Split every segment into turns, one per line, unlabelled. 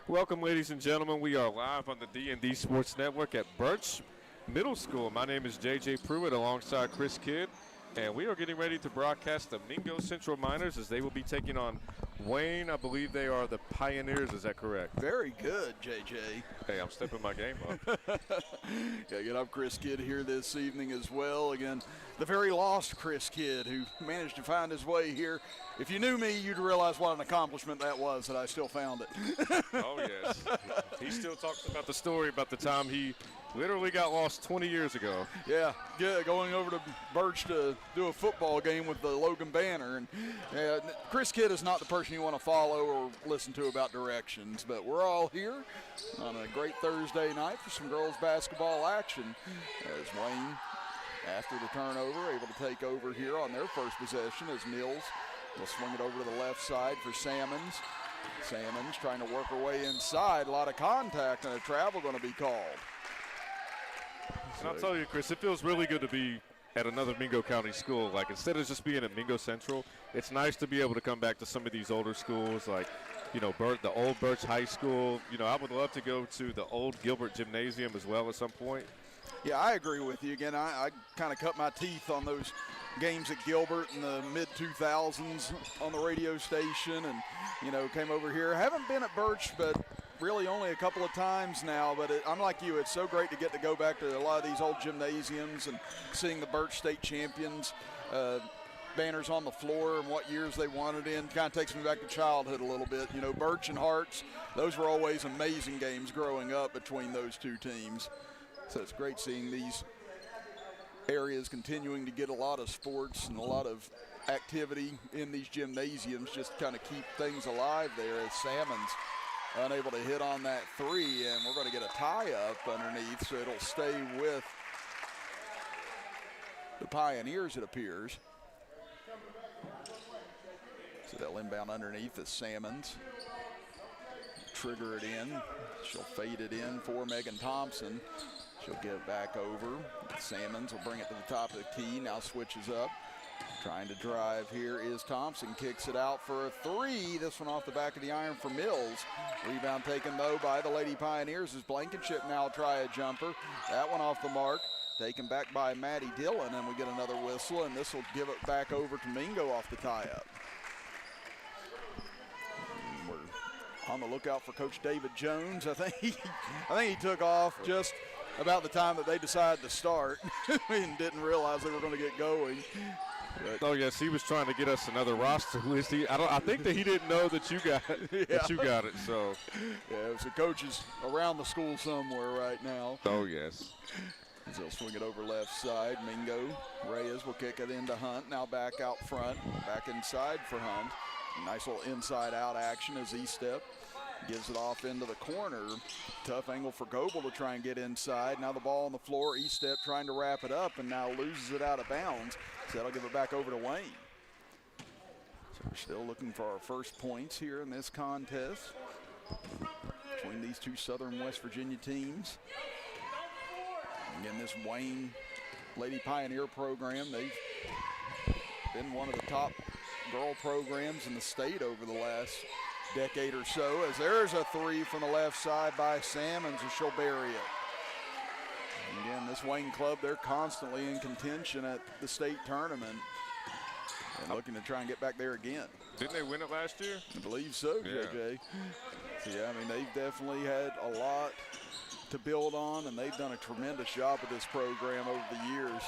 Welcome, ladies and gentlemen. We are live on the D&D Sports Network at Birch Middle School. My name is J.J. Pruitt alongside Chris Kidd, and we are getting ready to broadcast the Mingo Central Miners as they will be taking on Wayne. I believe they are the Pioneers. Is that correct?
Very good, J.J.
Hey, I'm stepping my game up.
Yeah, again, I'm Chris Kidd here this evening as well. Again, the very lost Chris Kidd who managed to find his way here. If you knew me, you'd realize what an accomplishment that was, that I still found it.
Oh, yes. He still talks about the story about the time he literally got lost 20 years ago.
Yeah, going over to Birch to do a football game with the Logan Banner. And Chris Kidd is not the person you want to follow or listen to about directions, but we're all here on a great Thursday night for some girls basketball action as Wayne, after the turnover, able to take over here on their first possession as Mills will swing it over to the left side for Salmons. Salmons trying to work her way inside. A lot of contact and a travel going to be called.
And I'll tell you, Chris, it feels really good to be at another Mingo County school. Like, instead of just being at Mingo Central, it's nice to be able to come back to some of these older schools, like, you know, the old Birch High School. You know, I would love to go to the old Gilbert Gymnasium as well at some point.
Yeah, I agree with you. Again, I kind of cut my teeth on those games at Gilbert in the mid-2000s on the radio station and, you know, came over here. I haven't been at Birch, but really only a couple of times now. But I'm like you. It's so great to get to go back to a lot of these old gymnasiums and seeing the Birch State champions banners on the floor and what years they won it in. Kind of takes me back to childhood a little bit. You know, Birch and Hearts, those were always amazing games growing up between those two teams. So it's great seeing these areas continuing to get a lot of sports and a lot of activity in these gymnasiums, just kind of keep things alive there as Salmons unable to hit on that three, and we're going to get a tie-up underneath, so it'll stay with the Pioneers, it appears. So they'll inbound underneath as Salmons trigger it in. She'll fade it in for Megan Thompson. She'll get it back over. Salmons will bring it to the top of the key. Now switches up. Trying to drive here is Thompson. Kicks it out for a three. This one off the back of the iron for Mills. Rebound taken, though, by the Lady Pioneers as Blankenship now try a jumper. That one off the mark. Taken back by Maddie Dillon, and we get another whistle, and this will give it back over to Mingo off the tie-up. We're on the lookout for Coach David Jones. I think he took off just about the time that they decided to start and didn't realize they were going to get going. But
oh yes, he was trying to get us another roster list. I think that he didn't know that you got that you got it. So
yeah, so coach is around the school somewhere right now.
Oh yes.
They'll swing it over left side. Mingo Reyes will kick it into Hunt. Now back out front, back inside for Hunt. Nice little inside-out action as E-step gives it off into the corner. Tough angle for Goebel to try and get inside. Now the ball on the floor. E-step trying to wrap it up and now loses it out of bounds. So that'll give it back over to Wayne. So we're still looking for our first points here in this contest between these two Southern West Virginia teams. Again, this Wayne Lady Pioneer program, they've been one of the top girl programs in the state over the last decade or so, as there's a three from the left side by Salmons, and she'll bury it. And again, this Wayne club, they're constantly in contention at the state tournament and looking to try and get back there again.
Didn't they win it last year?
I believe so,
yeah.
JJ. So yeah, I mean, they've definitely had a lot to build on, and they've done a tremendous job with this program over the years.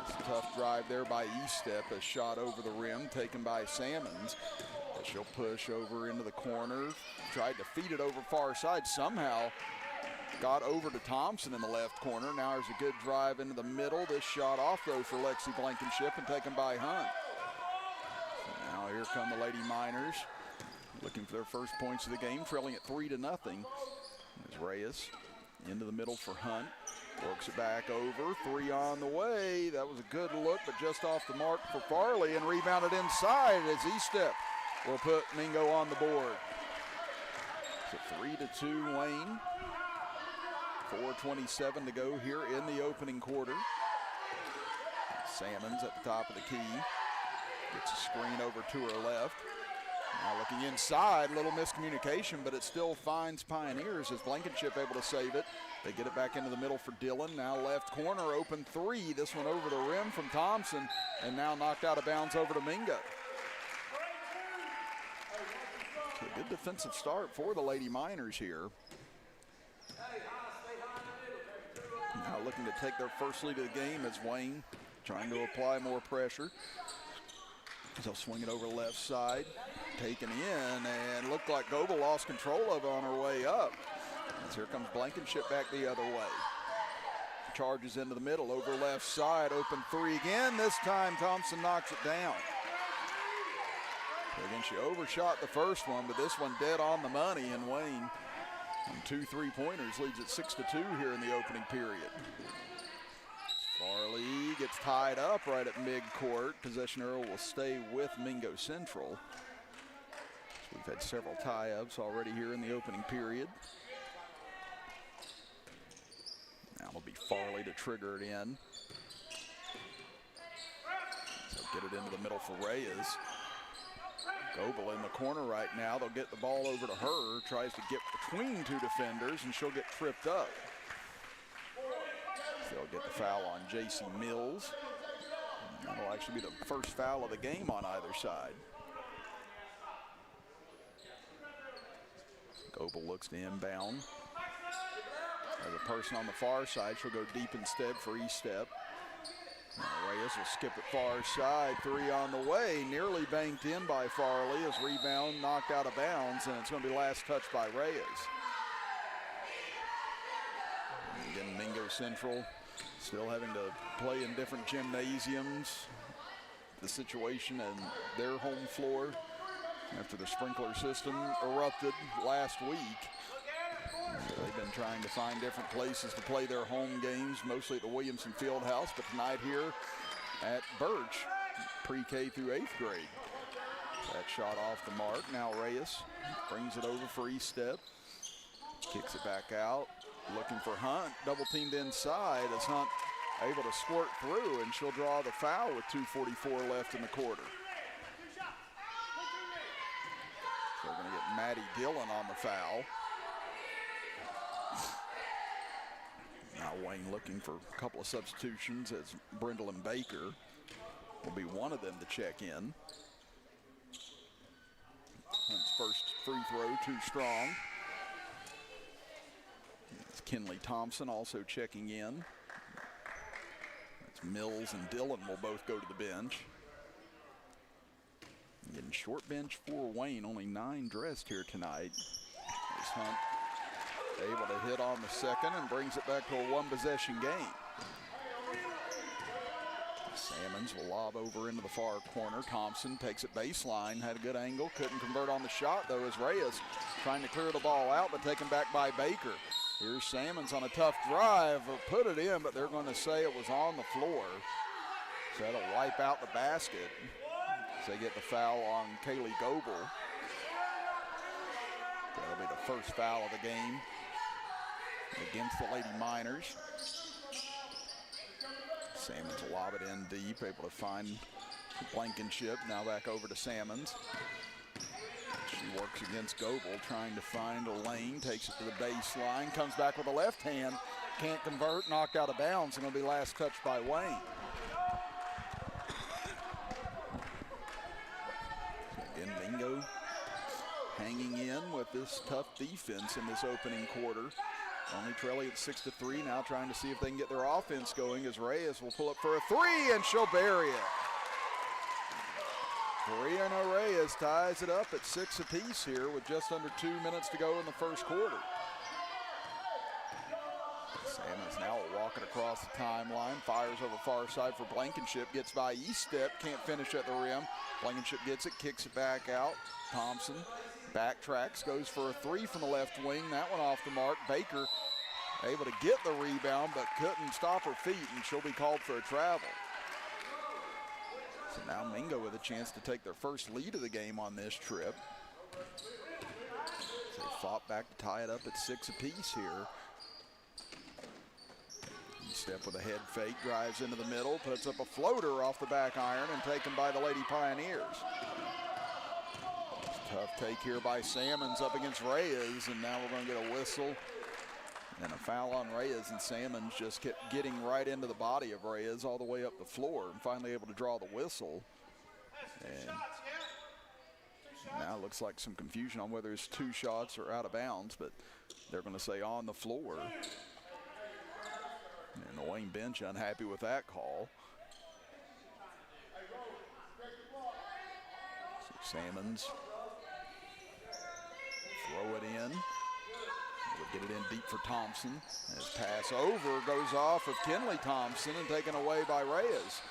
It's a tough drive there by E-step, a shot over the rim taken by Salmons. She'll push over into the corner, tried to feed it over far side, somehow got over to Thompson in the left corner. Now there's a good drive into the middle. This shot off, though, for Lexi Blankenship and taken by Hunt. So now here come the Lady Miners, looking for their first points of the game, trailing at 3-0. As Reyes into the middle for Hunt. Works it back over, three on the way. That was a good look, but just off the mark for Farley, and rebounded inside as E-step will put Mingo on the board. So 3-2 Wayne. 4:27 to go here in the opening quarter. Salmons at the top of the key. Gets a screen over to her left. Now looking inside, little miscommunication, but it still finds Pioneers as Blankenship able to save it. They get it back into the middle for Dillon. Now left corner, open three. This one over the rim from Thompson, and now knocked out of bounds over to Mingo. So a good defensive start for the Lady Miners here. Now looking to take their first lead of the game as Wayne trying to apply more pressure. They'll swing it over left side, taken in, and looked like Goebel lost control of it on her way up. As here comes Blankenship back the other way. Charges into the middle, over left side, open three again. This time Thompson knocks it down. Again, she overshot the first one, but this one dead on the money, and Wayne on 2 3-pointers leads it 6-2 here in the opening period. Farley gets tied up right at midcourt. Possession arrow will stay with Mingo Central. So we've had several tie-ups already here in the opening period. Now it'll be Farley to trigger it in. So get it into the middle for Reyes. Goebel in the corner right now. They'll get the ball over to her. Tries to get between two defenders, and she'll get tripped up. They'll get the foul on J.C. Mills. That'll actually be the first foul of the game on either side. Goebel looks to inbound. As a person on the far side, she'll go deep instead for E-step. Reyes will skip it far side. Three on the way. Nearly banked in by Farley. As rebound knocked out of bounds, and it's going to be last touch by Reyes. And again, Mingo Central still having to play in different gymnasiums. The situation and their home floor after the sprinkler system erupted last week. So they've been trying to find different places to play their home games, mostly at the Williamson Fieldhouse, but tonight here at Birch, pre-K through 8th grade. That shot off the mark. Now Reyes brings it over for E-step. Kicks it back out, looking for Hunt. Double teamed inside as Hunt able to squirt through, and she'll draw the foul with 2:44 left in the quarter. So we're going to get Maddie Dillon on the foul. Now Wayne looking for a couple of substitutions as Brindle and Baker will be one of them to check in. Hunt's first free throw too strong. It's Kinley Thompson also checking in. It's Mills and Dillon will both go to the bench. Getting short bench for Wayne, only 9 dressed here tonight. As Hunt able to hit on the second and brings it back to a 1-possession game. Salmons will lob over into the far corner. Thompson takes it baseline, had a good angle, couldn't convert on the shot though as Reyes trying to clear the ball out, but taken back by Baker. Here's Salmons on a tough drive, put it in, but they're going to say it was on the floor. So that'll wipe out the basket. So they get the foul on Kaylee Goebel. That'll be the first foul of the game against the Lady Miners. Salmons will lob it in deep, able to find Blankenship. Now back over to Salmons. She works against Goebel, trying to find a lane, takes it to the baseline, comes back with a left hand, can't convert, knocked out of bounds, and going to be last touched by Wayne. Again, Mingo hanging in with this tough defense in this opening quarter. Only trailing at 6-3, now trying to see if they can get their offense going as Reyes will pull up for a three, and she'll bury it. Brianna Reyes ties it up at 6 apiece here with just under 2 minutes to go in the first quarter. Salmons now walking across the timeline, fires over far side for Blankenship, gets by E-step, can't finish at the rim. Blankenship gets it, kicks it back out. Thompson backtracks, goes for a three from the left wing. That one off the mark. Baker able to get the rebound, but couldn't stop her feet, and she'll be called for a travel. So now Mingo with a chance to take their first lead of the game on this trip. They fought back to tie it up at 6 apiece here. E-step with a head fake, drives into the middle, puts up a floater off the back iron and taken by the Lady Pioneers. Tough take here by Salmons up against Reyes, and now we're going to get a whistle and a foul on Reyes, and Salmons just kept getting right into the body of Reyes all the way up the floor and finally able to draw the whistle. And now it looks like some confusion on whether it's 2 shots or out of bounds, but they're going to say on the floor. And the Wayne bench unhappy with that call. So Salmons throw it in. We'll get it in deep for Thompson. His pass over goes off of Kenley Thompson and taken away by Reyes.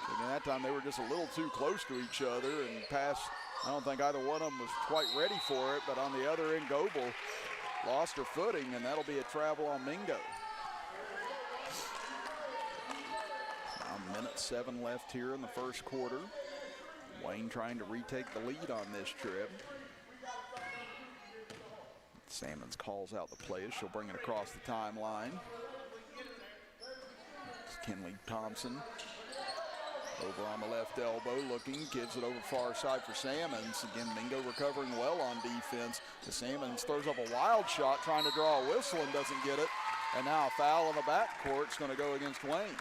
Again, that time they were just a little too close to each other, and pass, I don't think either one of them was quite ready for it, but on the other end, Goebel lost her footing, and that'll be a travel on Mingo. Now, minute 7 left here in the first quarter. Wayne trying to retake the lead on this trip. Salmons calls out the play as she'll bring it across the timeline. It's Kenley Thompson over on the left elbow looking, gives it over far side for Salmons. Again, Mingo recovering well on defense. The Salmons throws up a wild shot trying to draw a whistle and doesn't get it. And now a foul in the backcourt is going to go against Wayne.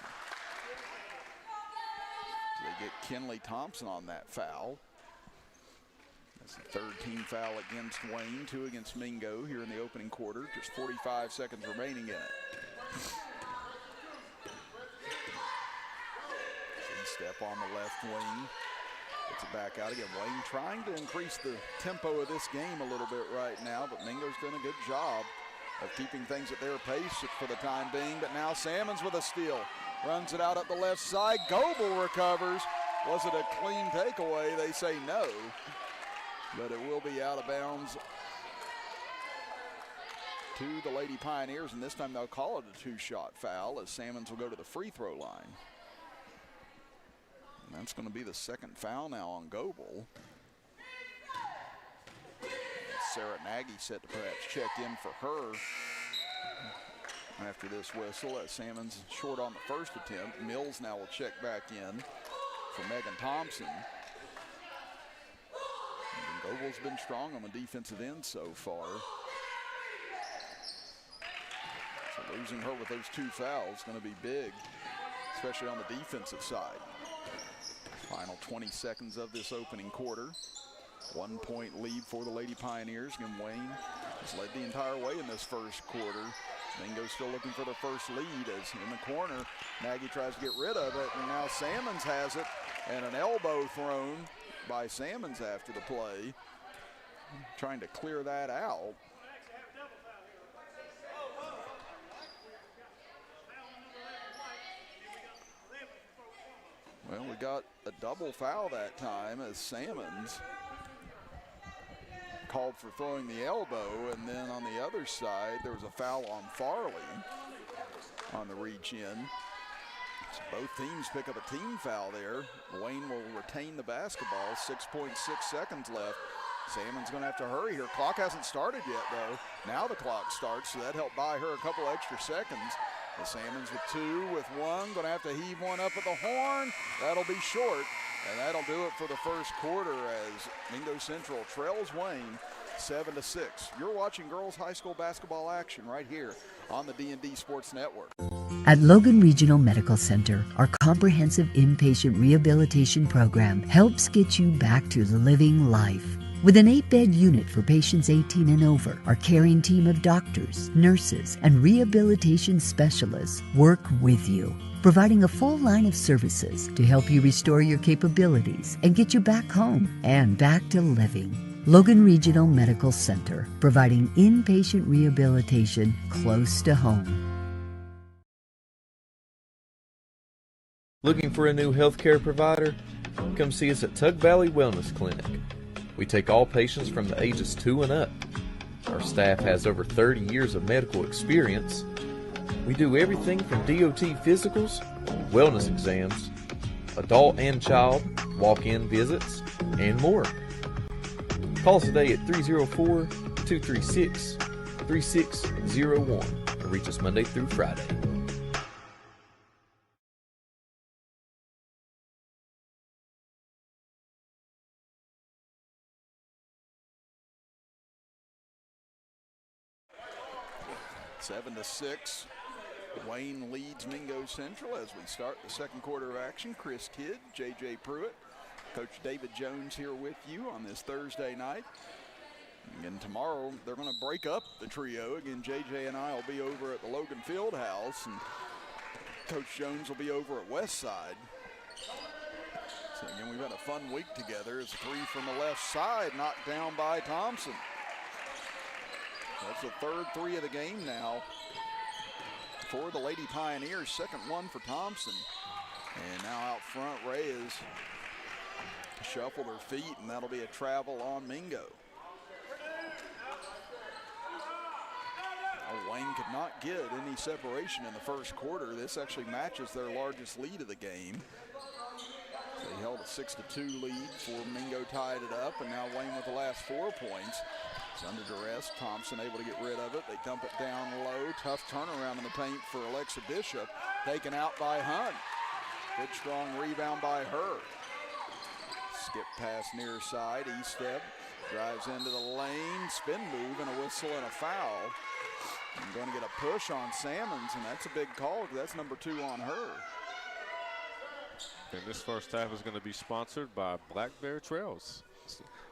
They get Kenley Thompson on that foul. That's the 3rd team foul against Wayne, 2 against Mingo here in the opening quarter. Just 45 seconds remaining in it. Step on the left wing. Gets it back out again. Wayne trying to increase the tempo of this game a little bit right now, but Mingo's done a good job of keeping things at their pace for the time being. But now Salmons with a steal. Runs it out up the left side. Goebel recovers. Was it a clean takeaway? They say no. But it will be out of bounds to the Lady Pioneers, and this time they'll call it a 2-shot foul as Salmons will go to the free throw line. And that's going to be the 2nd foul now on Goebel. Sarah Nagy set to perhaps check in for her after this whistle as Salmons short on the 1st attempt. Mills now will check back in for Megan Thompson. And Goebel's been strong on the defensive end so far. So losing her with those 2 fouls is going to be big, especially on the defensive side. Final 20 seconds of this opening quarter. 1-point lead for the Lady Pioneers. Again, Wayne has led the entire way in this first quarter. Mingo's still looking for the first lead as in the corner, Nagy tries to get rid of it, and now Salmons has it, and an elbow thrown by Salmons after the play. Trying to clear that out. Well, we got a double foul that time as Salmons called for throwing the elbow, and then on the other side there was a foul on Farley on the reach in. So both teams pick up a team foul there. Wayne will retain the basketball. 6.6 seconds left. Salmon's going to have to hurry here. Clock hasn't started yet though. Now the clock starts, so that helped buy her a couple extra seconds. The Salmons with 2, with 1, going to have to heave one up at the horn. That'll be short, and that'll do it for the first quarter as Mingo Central trails Wayne 7-6. You're watching girls high school basketball action right here on the D&D Sports Network.
At Logan Regional Medical Center, our comprehensive inpatient rehabilitation program helps get you back to living life. With an 8-bed unit for patients 18 and over, our caring team of doctors, nurses, and rehabilitation specialists work with you, providing a full line of services to help you restore your capabilities and get you back home and back to living. Logan Regional Medical Center, providing inpatient rehabilitation close to home.
Looking for a new healthcare provider? Come see us at Tug Valley Wellness Clinic. We take all patients from the ages 2 and up. Our staff has over 30 years of medical experience. We do everything from DOT physicals, wellness exams, adult and child, walk-in visits, and more. Call us today at 304-236-3601 or reach us Monday through Friday.
7-6. Wayne leads Mingo Central as we start the second quarter of action. Chris Kidd, J.J. Pruitt, Coach David Jones here with you on this Thursday night. And tomorrow they're going to break up the trio. Again, J.J. and I will be over at the Logan Fieldhouse, and Coach Jones will be over at Westside. So again, we've had a fun week together. As a three from the left side, knocked down by Thompson. That's the third three of the game now for the Lady Pioneers. Second one for Thompson. And now out front, Reyes shuffled her feet, and that'll be a travel on Mingo. Wayne could not get any separation in the first quarter. This actually matches their largest lead of the game. They held a 6-2 lead before Mingo tied it up, and now Wayne with the last 4 points. It's under duress. Thompson able to get rid of it. They dump it down low. Tough turnaround in the paint for Alexa Bishop. Taken out by Hunt. Good strong rebound by her. Skip pass near side. E-step. Drives into the lane. Spin move and a whistle and a foul. I'm going to get a push on Salmons, and that's a big call because that's number 2 on her.
And this first half is going to be sponsored by Black Bear Trails,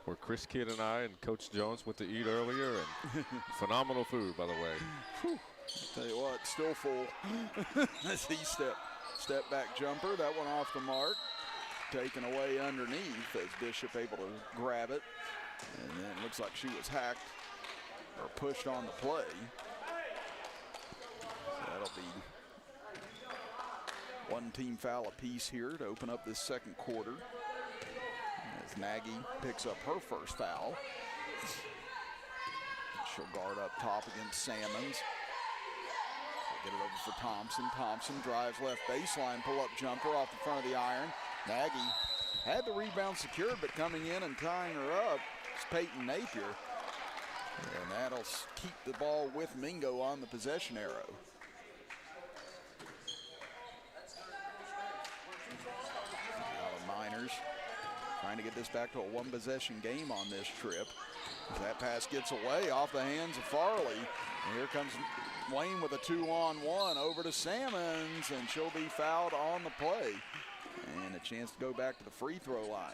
where Chris Kidd and I and Coach Jones went to eat earlier, and phenomenal food, by the way.
Whew. Tell you what, still full. That's step back jumper. That one off the mark. Taken away underneath as Bishop able to grab it. And then it looks like she was hacked or pushed on the play. So that'll be one team foul apiece here to open up this second quarter. As Nagy picks up her first foul. She'll guard up top against Salmons. Get it over for Thompson. Thompson drives left baseline, pull-up jumper off the front of the iron. Nagy had the rebound secured, but coming in and tying her up is Peyton Napier. And that'll keep the ball with Mingo on the possession arrow. Miners trying to get this back to a one-possession game on this trip. As that pass gets away off the hands of Farley. And here comes Wayne with a 2-on-1 over to Salmons, and she'll be fouled on the play. And a chance to go back to the free throw line.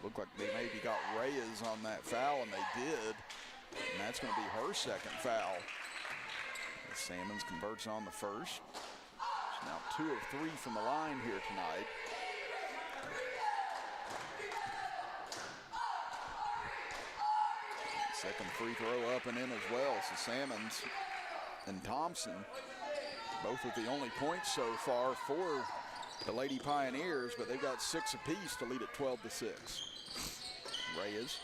Looked like they maybe got Reyes on that foul, and they did. And that's going to be her second foul. Salmons converts on the first. She's now 2 of 3 from the line here tonight. Second free throw up and in as well. So Salmons and Thompson, both with the only points so far for the Lady Pioneers, but they've got 6 apiece to lead at 12-6. Reyes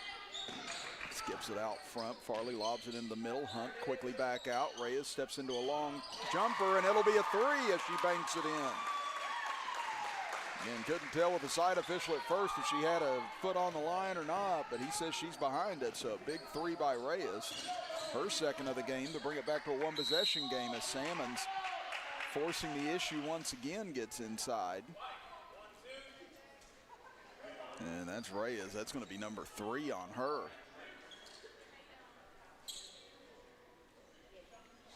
skips it out front. Farley lobs it in the middle. Hunt quickly back out. Reyes steps into a long jumper, and it'll be a 3 as she banks it in. Again, couldn't tell with the side official at first if she had a foot on the line or not, but he says she's behind it, so a big 3 by Reyes. Her second of the game to bring it back to a one-possession game as Salmons, forcing the issue once again, gets inside. And that's Reyes. That's going to be number 3 on her.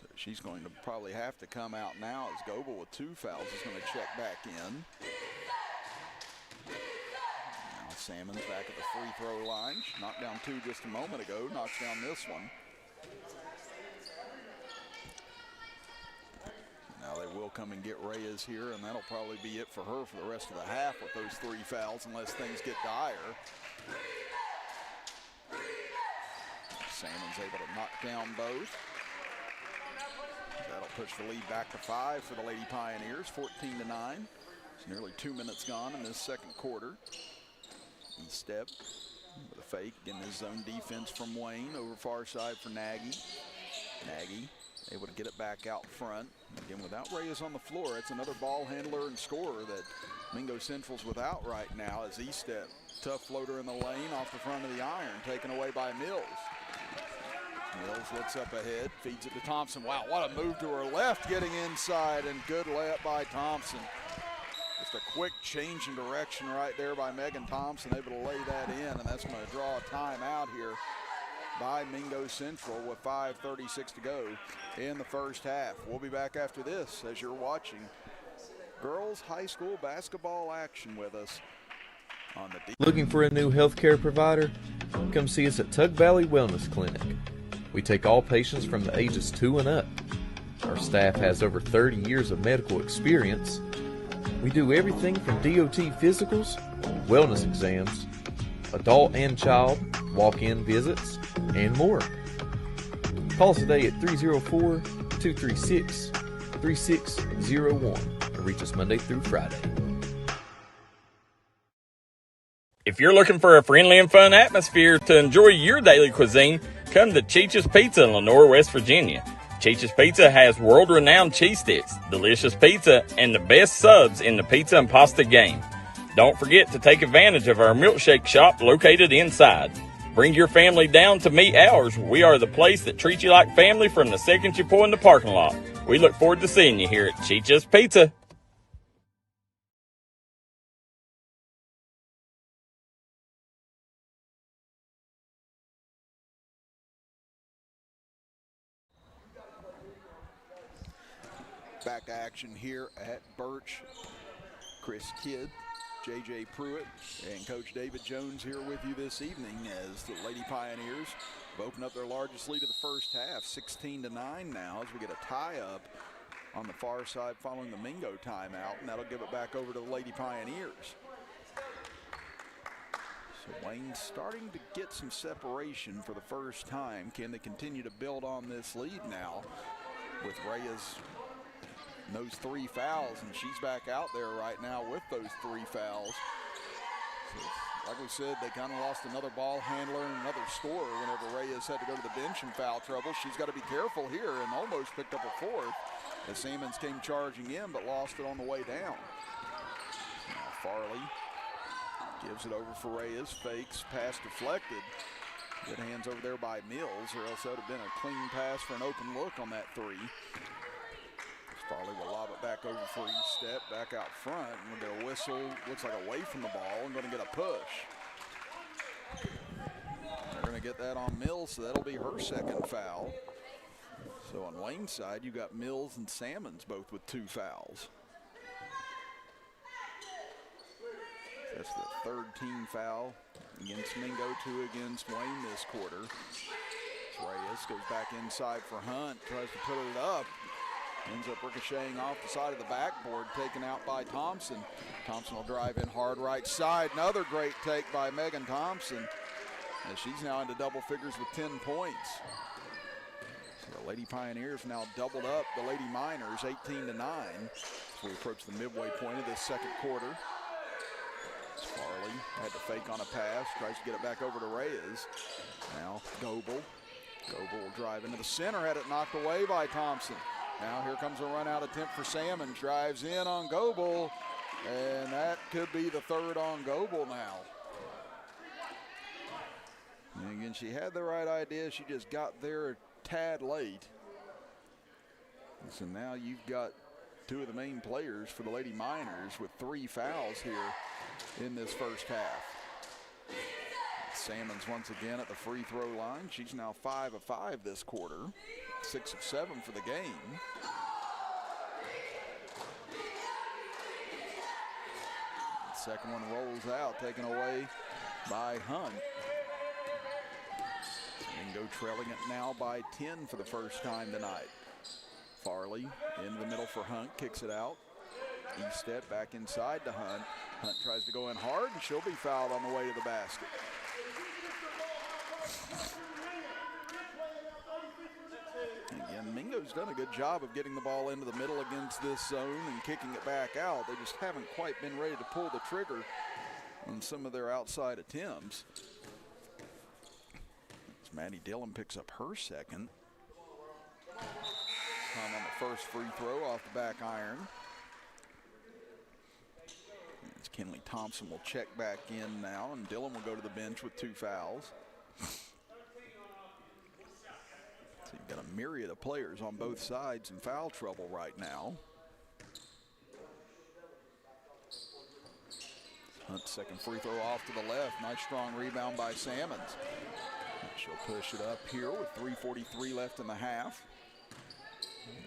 So she's going to probably have to come out now as Goebel with 2 fouls is going to check back in. Now Salmons back at the free throw line. She knocked down 2 just a moment ago. Knocks down this one. Now they will come and get Reyes here, and that'll probably be it for her for the rest of the half with those 3 fouls unless things get dire. Salmon's able to knock down both. That'll push the lead back to 5 for the Lady Pioneers, 14-9. It's nearly 2 minutes gone in this second quarter. E-step with a fake. Again, his zone defense from Wayne over far side for Nagy. Nagy able to get it back out front. Again, without Reyes on the floor, it's another ball handler and scorer that Mingo Central's without right now as E-step. Tough floater in the lane off the front of the iron, taken away by Mills. Mills looks up ahead, feeds it to Thompson. Wow, what a move to her left, getting inside, and good layup by Thompson. Just a quick change in direction right there by Megan Thompson, able to lay that in, and that's going to draw a timeout here by Mingo Central with 5:36 to go in the first half. We'll be back after this as you're watching girls high school basketball action with us on the
Looking for a new healthcare provider? Come see us at Tug Valley Wellness Clinic. We take all patients from the ages 2 and up. Our staff has over 30 years of medical experience. We do everything from DOT physicals, wellness exams, adult and child, walk-in visits, and more. Call us today at 304-236-3601 and reach us Monday through Friday.
If you're looking for a friendly and fun atmosphere to enjoy your daily cuisine, come to Cheech's Pizza in Lenore, West Virginia. Cheech's Pizza has world-renowned cheese sticks, delicious pizza, and the best subs in the pizza and pasta game. Don't forget to take advantage of our milkshake shop located inside. Bring your family down to meet ours. We are the place that treats you like family from the second you pull in the parking lot. We look forward to seeing you here at Cheech's Pizza.
back action here at Birch. Chris Kidd, J.J. Pruitt, and Coach David Jones here with you this evening as the Lady Pioneers have opened up their largest lead of the first half, 16-9 now, as we get a tie-up on the far side following the Mingo timeout, and that'll give it back over to the Lady Pioneers. So Wayne's starting to get some separation for the first time. Can they continue to build on this lead now with Reyes those 3 fouls, and she's back out there right now with those 3 fouls. So, like we said, they kind of lost another ball handler and another scorer whenever Reyes had to go to the bench in foul trouble. She's got to be careful here and almost picked up a 4th as Salmons came charging in but lost it on the way down. Now Farley gives it over for Reyes, fakes, pass deflected. Good hands over there by Mills, or else that would have been a clean pass for an open look on that 3. Farley will lob it back over for E-step, back out front, and we'll get a whistle, looks like away from the ball, and going to get a push. They're going to get that on Mills, so that'll be her 2nd foul. So on Wayne's side, you got Mills and Salmons both with 2 fouls. That's the 3rd team foul against Mingo, 2 against Wayne this quarter. Reyes goes back inside for Hunt, tries to put it up. Ends up ricocheting off the side of the backboard, taken out by Thompson. Thompson will drive in hard right side. Another great take by Megan Thompson, as she's now into double figures with 10 points. So the Lady Pioneers now doubled up the Lady Miners, 18-9. As we approach the midway point of this 2nd quarter. Farley had to fake on a pass, tries to get it back over to Reyes. Now Goebel. Goebel will drive into the center, had it knocked away by Thompson. Now here comes a run-out attempt for Salmon. Drives in on Goebel, and that could be the 3rd on Goebel now. And again, she had the right idea. She just got there a tad late. And so now you've got 2 of the main players for the Lady Miners with 3 fouls here in this first half. Salmons once again at the free throw line. She's now 5 of 5 this quarter. 6 of 7 for the game. The 2nd one rolls out, taken away by Hunt. Mingo trailing it now by 10 for the first time tonight. Farley into the middle for Hunt, kicks it out. E-step back inside to Hunt. Hunt tries to go in hard, and she'll be fouled on the way to the basket. Again, Mingo's done a good job of getting the ball into the middle against this zone and kicking it back out. They just haven't quite been ready to pull the trigger on some of their outside attempts. As Maddie Dillon picks up her 2nd. Time on the first free throw off the back iron. As Kenley Thompson will check back in now, and Dillon will go to the bench with 2 fouls. So you've got a myriad of players on both sides in foul trouble right now. Hunt's second free throw off to the left. Nice strong rebound by Salmons. She'll push it up here with 3:43 left in the half.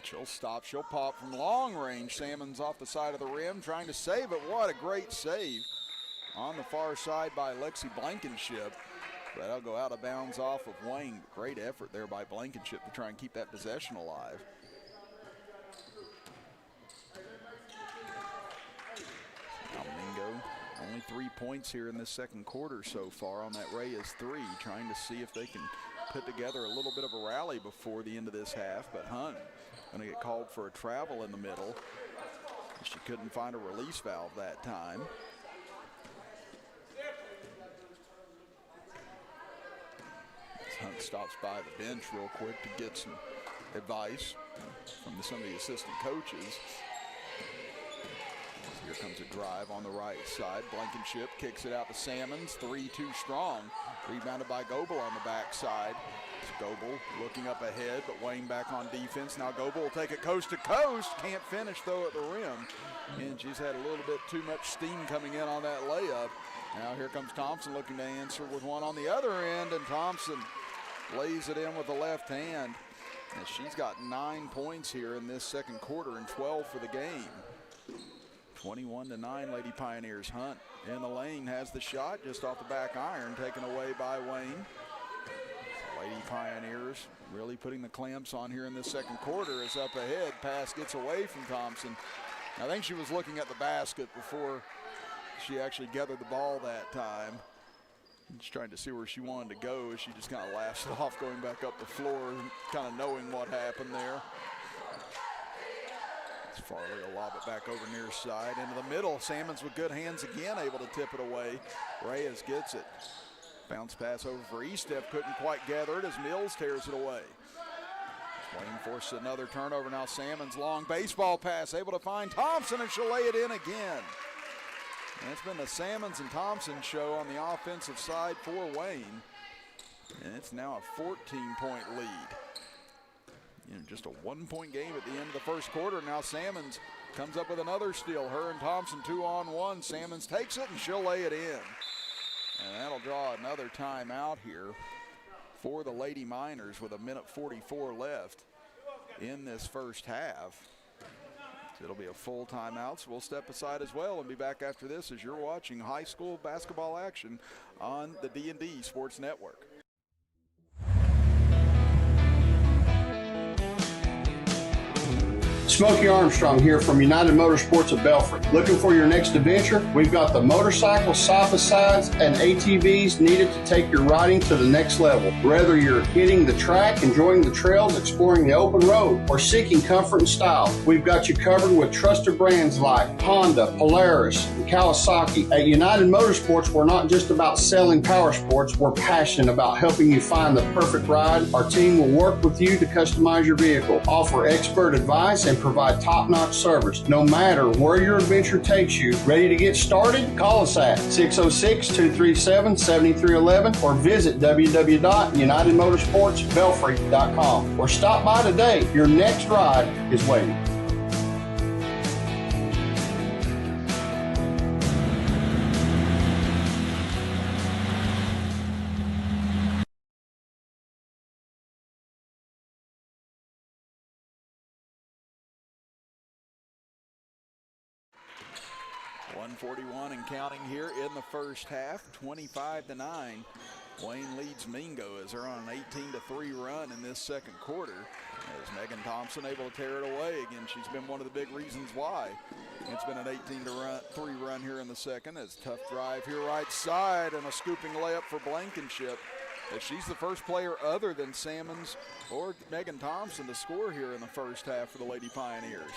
She'll stop, she'll pop from long range. Salmons off the side of the rim trying to save it. What a great save on the far side by Lexi Blankenship. That'll go out of bounds off of Wayne. Great effort there by Blankenship to try and keep that possession alive. Now Mingo, only 3 points here in this second quarter so far on that Reyes three, trying to see if they can put together a little bit of a rally before the end of this half, but Hunt going to get called for a travel in the middle. She couldn't find a release valve that time. Hunt stops by the bench real quick to get some advice from some of the assistant coaches. Here comes a drive on the right side. Blankenship kicks it out to Salmons. 3 too strong. Rebounded by Goebel on the backside. Goebel looking up ahead, but Wayne back on defense. Now Goebel will take it coast to coast. Can't finish though at the rim. And she's had a little bit too much steam coming in on that layup. Now here comes Thompson looking to answer with one on the other end, and Thompson lays it in with the left hand. And she's got 9 points here in this second quarter and 12 for the game. 21-9 Lady Pioneers. Hunt in the lane has the shot just off the back iron, taken away by Wayne. Lady Pioneers really putting the clamps on here in this second quarter. Is up ahead, pass gets away from Thompson. I think she was looking at the basket before she actually gathered the ball that time. Just trying to see where she wanted to go as she just kind of laughs it off going back up the floor, kind of knowing what happened there. Farley will lob it back over near side into the middle. Salmons with good hands again, able to tip it away. Reyes gets it. Bounce pass over for Estep, couldn't quite gather it as Mills tears it away. Wayne forces another turnover. Now Salmons long baseball pass, able to find Thompson, and she'll lay it in again. And it's been the Salmons and Thompson show on the offensive side for Wayne. And it's now a 14-point lead. Just a 1-point game at the end of the first quarter. Now Salmons comes up with another steal. Her and Thompson 2-on-1. Salmons takes it and she'll lay it in. And that'll draw another timeout here for the Lady Miners with 1:44 left in this first half. It'll be a full timeout, so we'll step aside as well and be back after this as you're watching high school basketball action on the D&D Sports Network.
Smokey Armstrong here from United Motorsports of Belfry. Looking for your next adventure? We've got the motorcycles, side-by-sides, and ATVs needed to take your riding to the next level. Whether you're hitting the track, enjoying the trails, exploring the open road, or seeking comfort and style, we've got you covered with trusted brands like Honda, Polaris, and Kawasaki. At United Motorsports, we're not just about selling power sports, we're passionate about helping you find the perfect ride. Our team will work with you to customize your vehicle, offer expert advice, and provide top-notch service. No matter where your adventure takes you, ready to get started? Call us at 606-237-7311 or visit www.unitedmotorsportsbelfry.com or stop by today. Your next ride is waiting.
.41 and counting here in the first half, 25-9. Wayne leads Mingo as they're on an 18-3 run in this second quarter. As Megan Thompson able to tear it away. Again, she's been one of the big reasons why it's been an 18-3 run here in the second. As tough drive here right side and a scooping layup for Blankenship. As she's the first player other than Salmons or Megan Thompson to score here in the first half for the Lady Pioneers.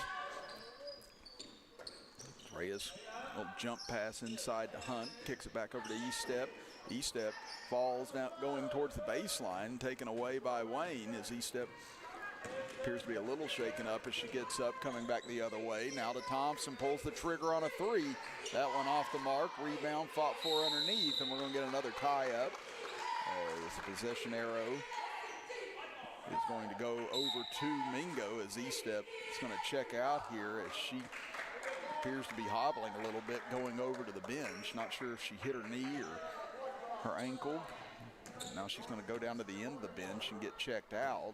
Reyes, little jump pass inside to Hunt, kicks it back over to Estep. Estep falls down, going towards the baseline, taken away by Wayne as Estep appears to be a little shaken up as she gets up, coming back the other way. Now to Thompson, pulls the trigger on a three. That one off the mark, rebound fought for underneath, and we're going to get another tie up. As the possession arrow is going to go over to Mingo as Estep is going to check out here as she appears to be hobbling a little bit going over to the bench. Not sure if she hit her knee or her ankle. Now she's going to go down to the end of the bench and get checked out.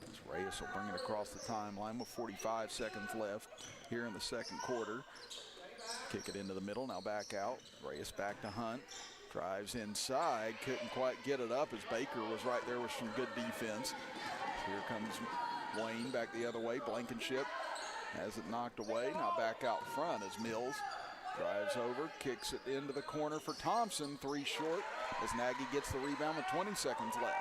As Reyes will bring it across the timeline with 45 seconds left here in the second quarter. Kick it into the middle, now back out. Reyes back to Hunt. Drives inside, couldn't quite get it up as Baker was right there with some good defense. Here comes Wayne back the other way. Blankenship has it knocked away. Now back out front as Mills drives over, kicks it into the corner for Thompson. 3 short as Nagy gets the rebound with 20 seconds left.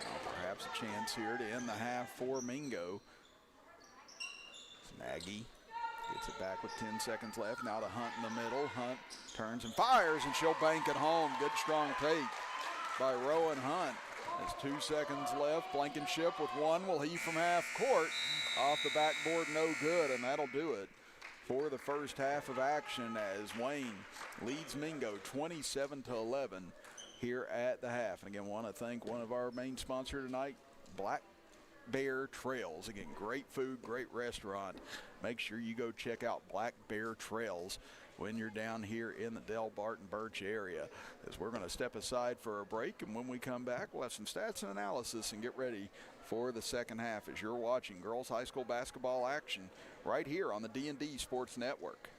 Now perhaps a chance here to end the half for Mingo. Nagy gets it back with 10 seconds left. Now to Hunt in the middle. Hunt turns and fires, and she'll bank it home. Good strong take by Rowan Hunt. There's 2 seconds left. Blankenship with one will heave from half court. Off the backboard, no good, and that'll do it for the first half of action as Wayne leads Mingo 27-11 here at the half. And again, want to thank one of our main sponsors tonight, Black Bear Trails. Again, great food, great restaurant. Make sure you go check out Black Bear Trails when you're down here in the Del Barton Birch area. As we're going to step aside for a break, and when we come back, we'll have some stats and analysis and get ready for the second half as you're watching girls high school basketball action right here on the D&D Sports Network.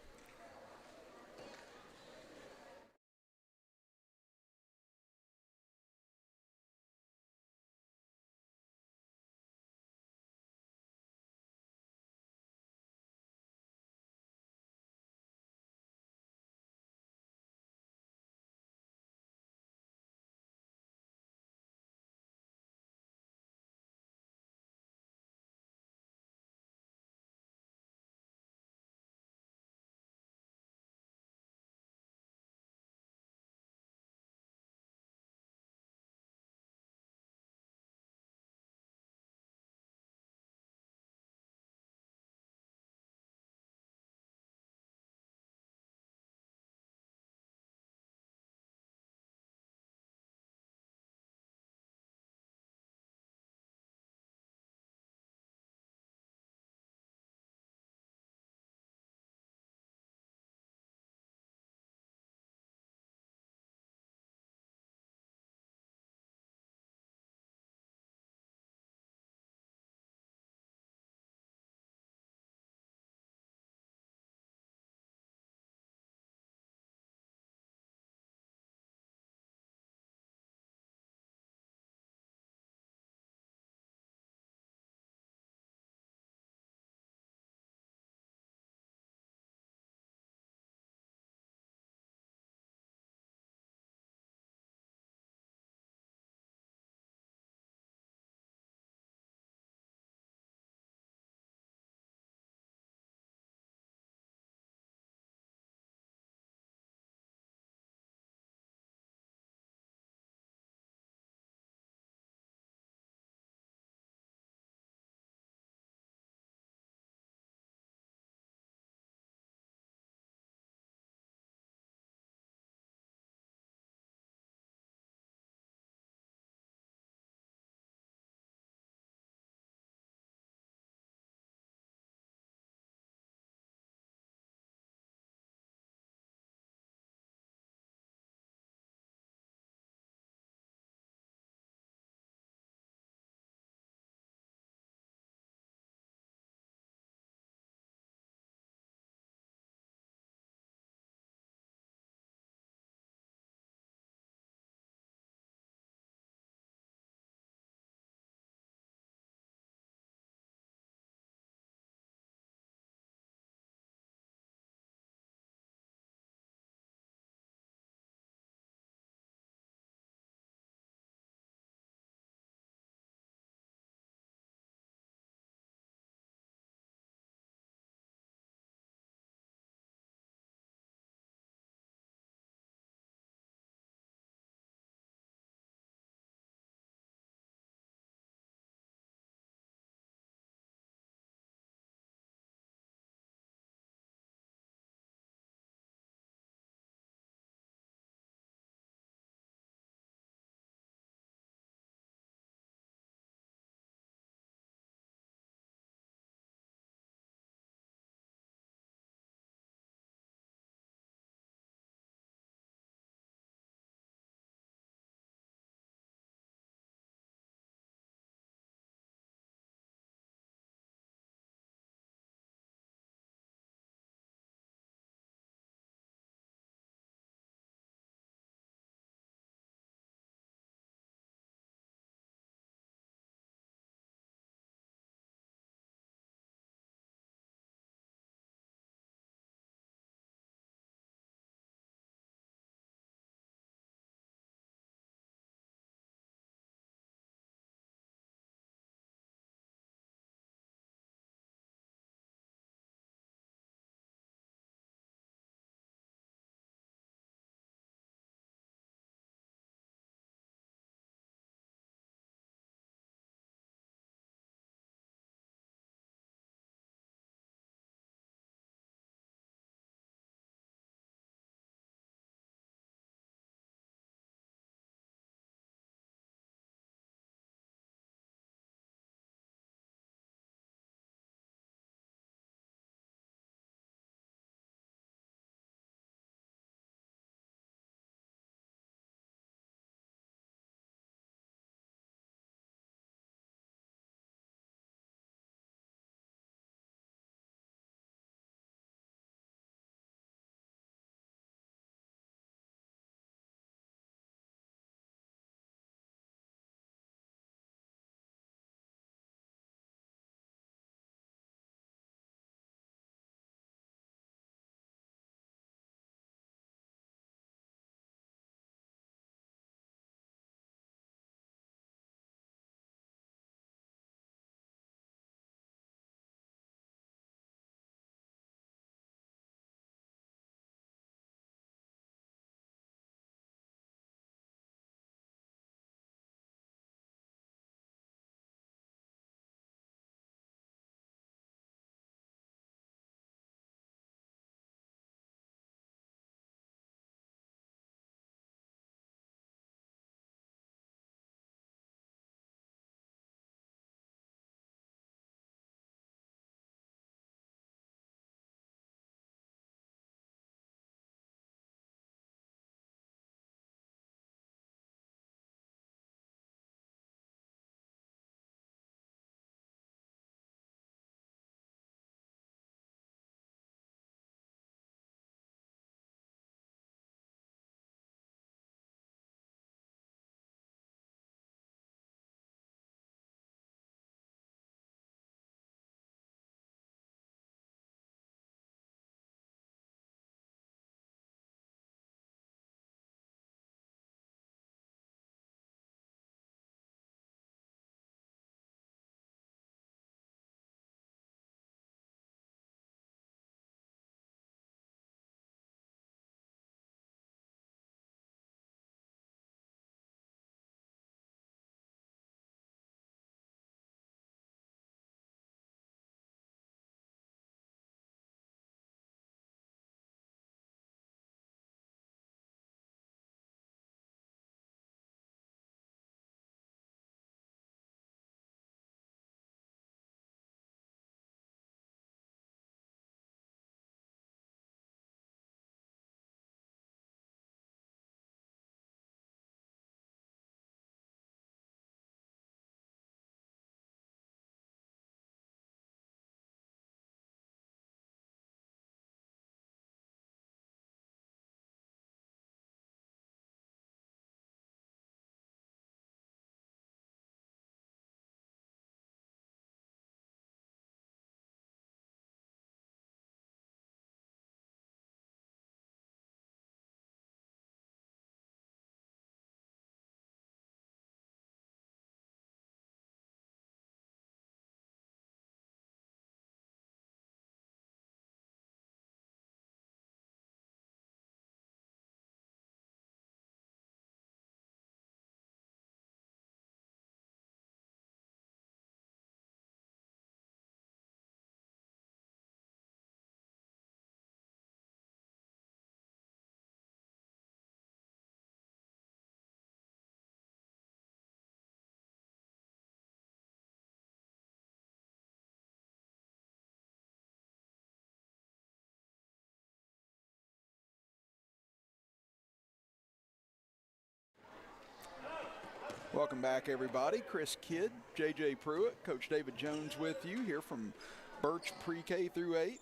Welcome back, everybody. Chris Kidd, J.J. Pruitt, Coach David Jones with you here from Birch Pre-K through 8.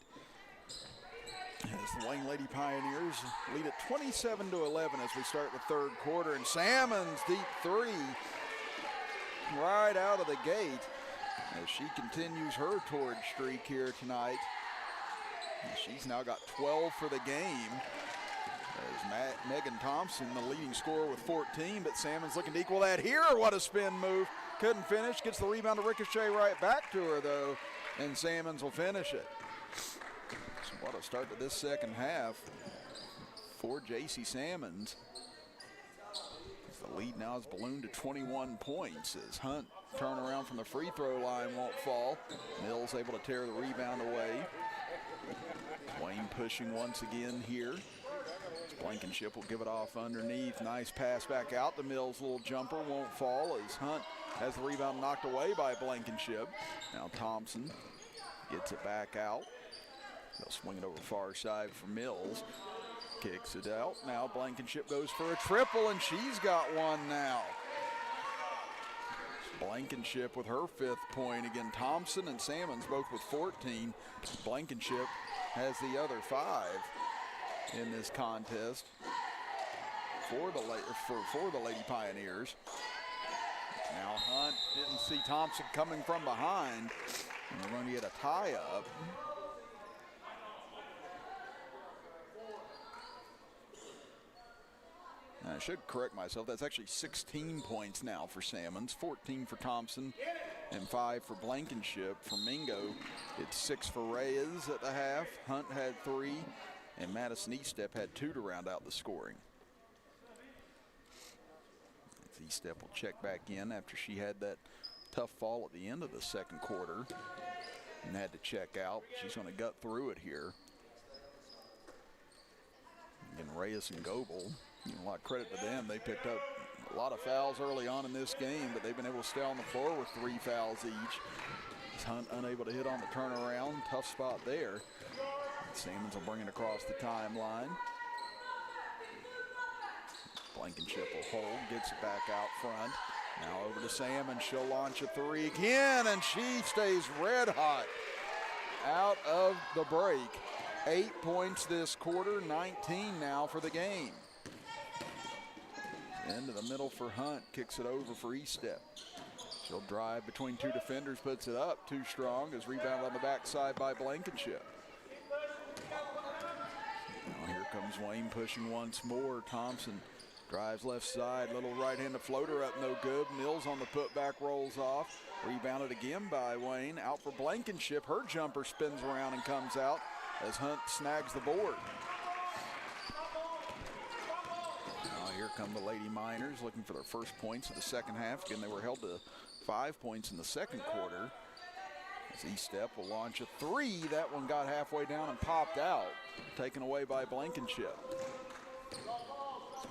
As the Wayne Lady Pioneers lead at 27-11 as we start the third quarter. And Salmon's deep three right out of the gate as she continues her torrid streak here tonight. And she's now got 12 for the game. As Megan Thompson, the leading scorer with 14, but Salmon's looking to equal that here. What a spin move. Couldn't finish. Gets the rebound to ricochet right back to her, though, and Salmon's will finish it. So what a start to this second half for J.C. Salmon's. The lead now is ballooned to 21 points as Hunt turn around from the free throw line won't fall. Mills able to tear the rebound away. Wayne pushing once again here. Blankenship will give it off underneath. Nice pass back out to Mills. Little jumper won't fall as Hunt has the rebound knocked away by Blankenship. Now Thompson gets it back out. They'll swing it over far side for Mills. Kicks it out. Now Blankenship goes for a triple, and she's got one now. Blankenship with her 5th point. Again, Thompson and Salmon's both with 14. Blankenship has the other 5 in this contest for the Lady Pioneers. Now Hunt didn't see Thompson coming from behind, and we're going to get a tie-up. I should correct myself. That's actually 16 points now for Salmon's, 14 for Thompson, and 5 for Blankenship. For Mingo, it's 6 for Reyes at the half. Hunt had 3, and Madison Eastep had 2 to round out the scoring. Eastep will check back in after she had that tough fall at the end of the second quarter and had to check out. She's going to gut through it here. And Reyes and Goebel, a lot of credit to them. They picked up a lot of fouls early on in this game, but they've been able to stay on the floor with 3 fouls each. Hunt unable to hit on the turnaround. Tough spot there. Salmon's will bring it across the timeline. Blankenship will hold, gets it back out front. Now over to Salmon. She'll launch a 3 again, and she stays red hot out of the break. 8 points this quarter, 19 now for the game. Into the middle for Hunt, kicks it over for Eastep. She'll drive between 2 defenders, puts it up too strong, is rebounded on the backside by Blankenship. Now here comes Wayne pushing once more. Thompson drives left side, little right-handed floater up, no good. Mills on the putback, rolls off. Rebounded again by Wayne, out for Blankenship. Her jumper spins around and comes out as Hunt snags the board. Now here come the Lady Miners looking for their first points of the second half. Again, they were held to 5 points in the second quarter. As Eastep will launch a 3. That one got halfway down and popped out, taken away by Blankenship.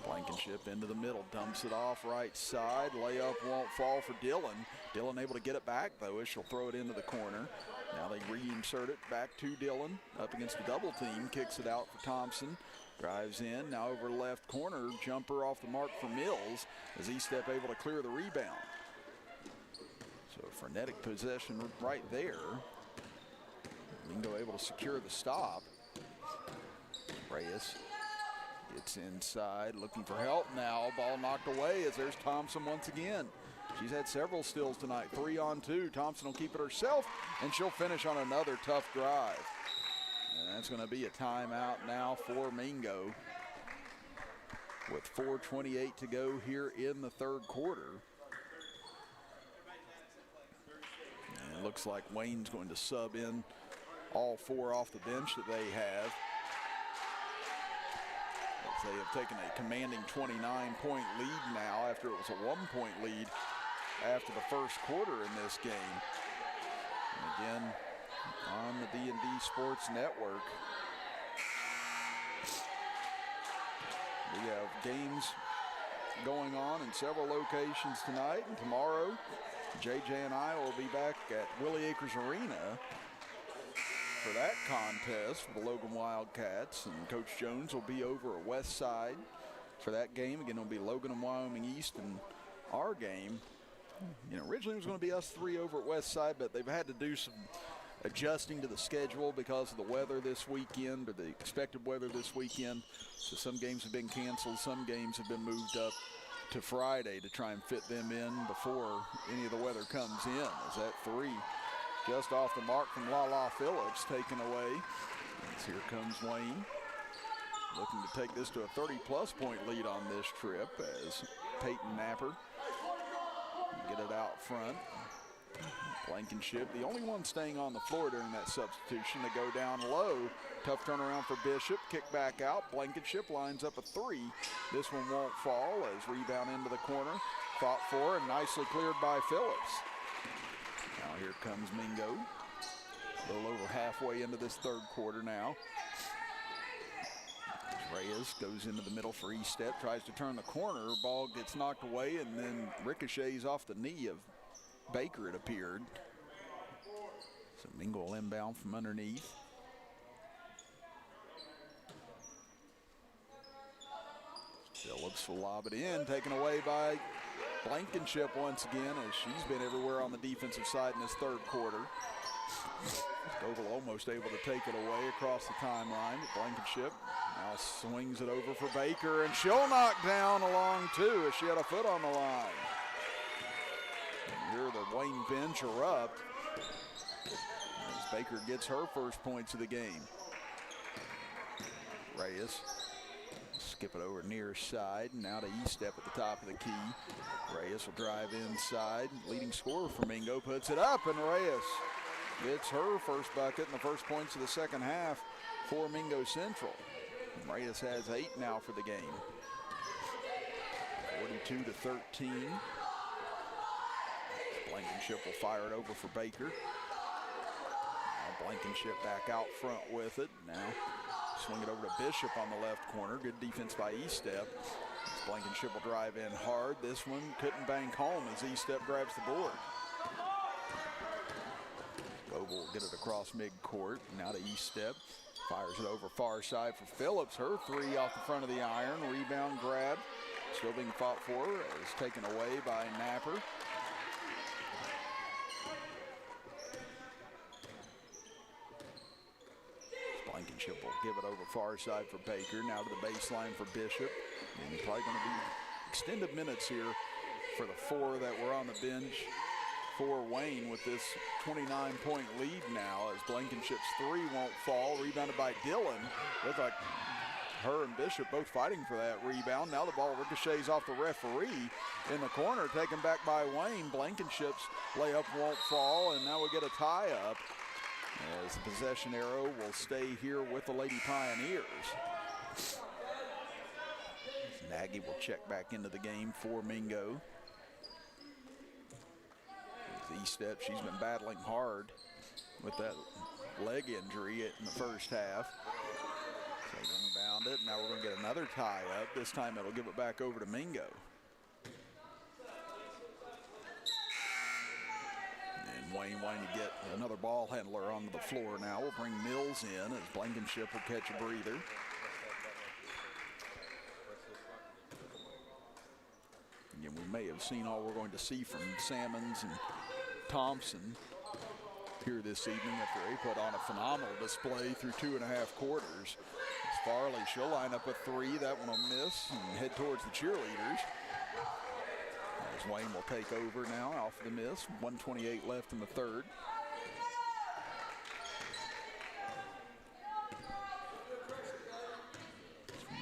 Blankenship into the middle, dumps it off right side. Layup won't fall for Dillon. Dillon able to get it back, though, as she'll throw it into the corner. Now they reinsert it back to Dillon. Up against the double team, kicks it out for Thompson. Drives in, now over left corner. Jumper off the mark for Mills as Eastep able to clear the rebound. So a frenetic possession right there. Mingo able to secure the stop. Reyes gets inside, looking for help now. Ball knocked away as there's Thompson once again. She's had several steals tonight, 3 on 2. Thompson will keep it herself, and she'll finish on another tough drive. And that's going to be a timeout now for Mingo with 4:28 to go here in the third quarter. And it looks like Wayne's going to sub in all 4 off the bench that they have. They have taken a commanding 29-point lead now after it was a 1-point lead after the first quarter in this game. And again, on the D&D Sports Network, we have games going on in several locations tonight, and tomorrow JJ and I will be back at Willie Acres Arena for that contest for the Logan Wildcats, and Coach Jones will be over at West Side for that game. Again, it'll be Logan and Wyoming East and our game. You know, originally it was going to be us 3 over at West Side, but they've had to do some adjusting to the schedule because of the weather this weekend, or the expected weather this weekend. So some games have been canceled, some games have been moved up to Friday to try and fit them in before any of the weather comes in. As that 3 just off the mark from Lala Phillips, taken away. As here comes Wayne, looking to take this to a 30-plus point lead on this trip, as Peyton Napper get it out front. Blankenship, the only one staying on the floor during that substitution. They go down low. Tough turnaround for Bishop. Kick back out. Blankenship lines up a 3. This one won't fall as rebound into the corner. Fought for and nicely cleared by Phillips. Now here comes Mingo. A little over halfway into this third quarter now. Reyes goes into the middle for Estep, tries to turn the corner. Ball gets knocked away and then ricochets off the knee of Baker, it appeared. So Mingo will inbound from underneath. Phillips will lob it in, taken away by Blankenship once again, as she's been everywhere on the defensive side in this third quarter. Goebel almost able to take it away across the timeline. Blankenship now swings it over for Baker, and she'll knock down along too as she had a foot on the line. And here the Wayne bench erupt as Baker gets her first points of the game. Reyes skip it over near side, now to Estep at the top of the key. Reyes will drive inside. Leading scorer for Mingo puts it up, and Reyes gets her first bucket and the first points of the second half for Mingo Central. Reyes has 8 now for the game. 42-13. Blankenship will fire it over for Baker. Now Blankenship back out front with it. Now swing it over to Bishop on the left corner. Good defense by Estep. Blankenship will drive in hard. This one couldn't bank home as Estep grabs the board. Goebel will get it across midcourt. Now to Estep. Fires it over far side for Phillips. Her 3 off the front of the iron. Rebound grab. Still being fought for as taken away by Napper. Blankenship will give it over far side for Baker. Now to the baseline for Bishop. And probably going to be extended minutes here for the 4 that were on the bench for Wayne with this 29-point lead now, as Blankenship's 3 won't fall. Rebounded by Dillon. Looks like her and Bishop both fighting for that rebound. Now the ball ricochets off the referee in the corner, taken back by Wayne. Blankenship's layup won't fall, and now we get a tie-up as the possession arrow will stay here with the Lady Pioneers. Nagy will check back into the game for Mingo. Estep, she's been battling hard with that leg injury in the first half. So they inbound it. Now we're going to get another tie-up. This time it'll give it back over to Mingo. And Wayne wanting to get another ball handler onto the floor now. We'll bring Mills in as Blankenship will catch a breather. Again, we may have seen all we're going to see from Salmons and Thompson here this evening after they put on a phenomenal display through 2.5 quarters. As Farley, she'll line up a 3. That one will miss and head towards the cheerleaders. As Wayne will take over now off the miss. 1:28 left in the third.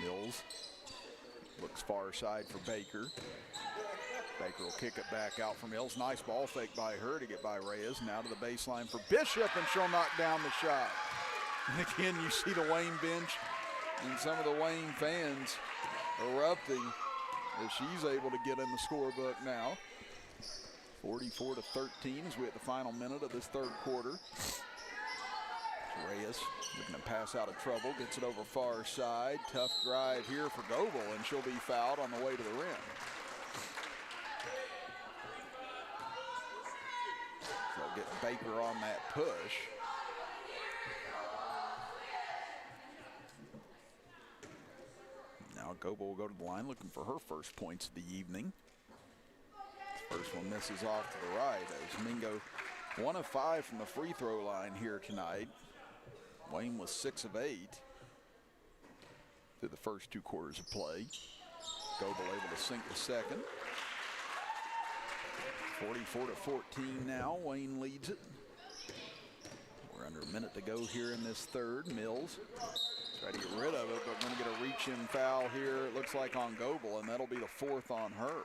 Mills looks far side for Baker. Baker will kick it back out for Mills. Nice ball fake by her to get by Reyes. Now to the baseline for Bishop, and she'll knock down the shot. And again, you see the Wayne bench and some of the Wayne fans erupting as she's able to get in the scorebook now. 44-13 as we at the final minute of this third quarter. Reyes looking to pass out of trouble, gets it over far side. Tough drive here for Goebel, and she'll be fouled on the way to the rim. So get Baker on that push. Now Goebel will go to the line looking for her first points of the evening. First one misses off to the right as Mingo 1 of 5 from the free throw line here tonight. Wayne was 6 of 8 through the first 2 quarters of play. Goebel able to sink the second. 44-14 now. Wayne leads it. We're under a minute to go here in this third. Mills try to get rid of it, but going to get a reach-in foul here, it looks like, on Goebel, and that'll be the 4th on her.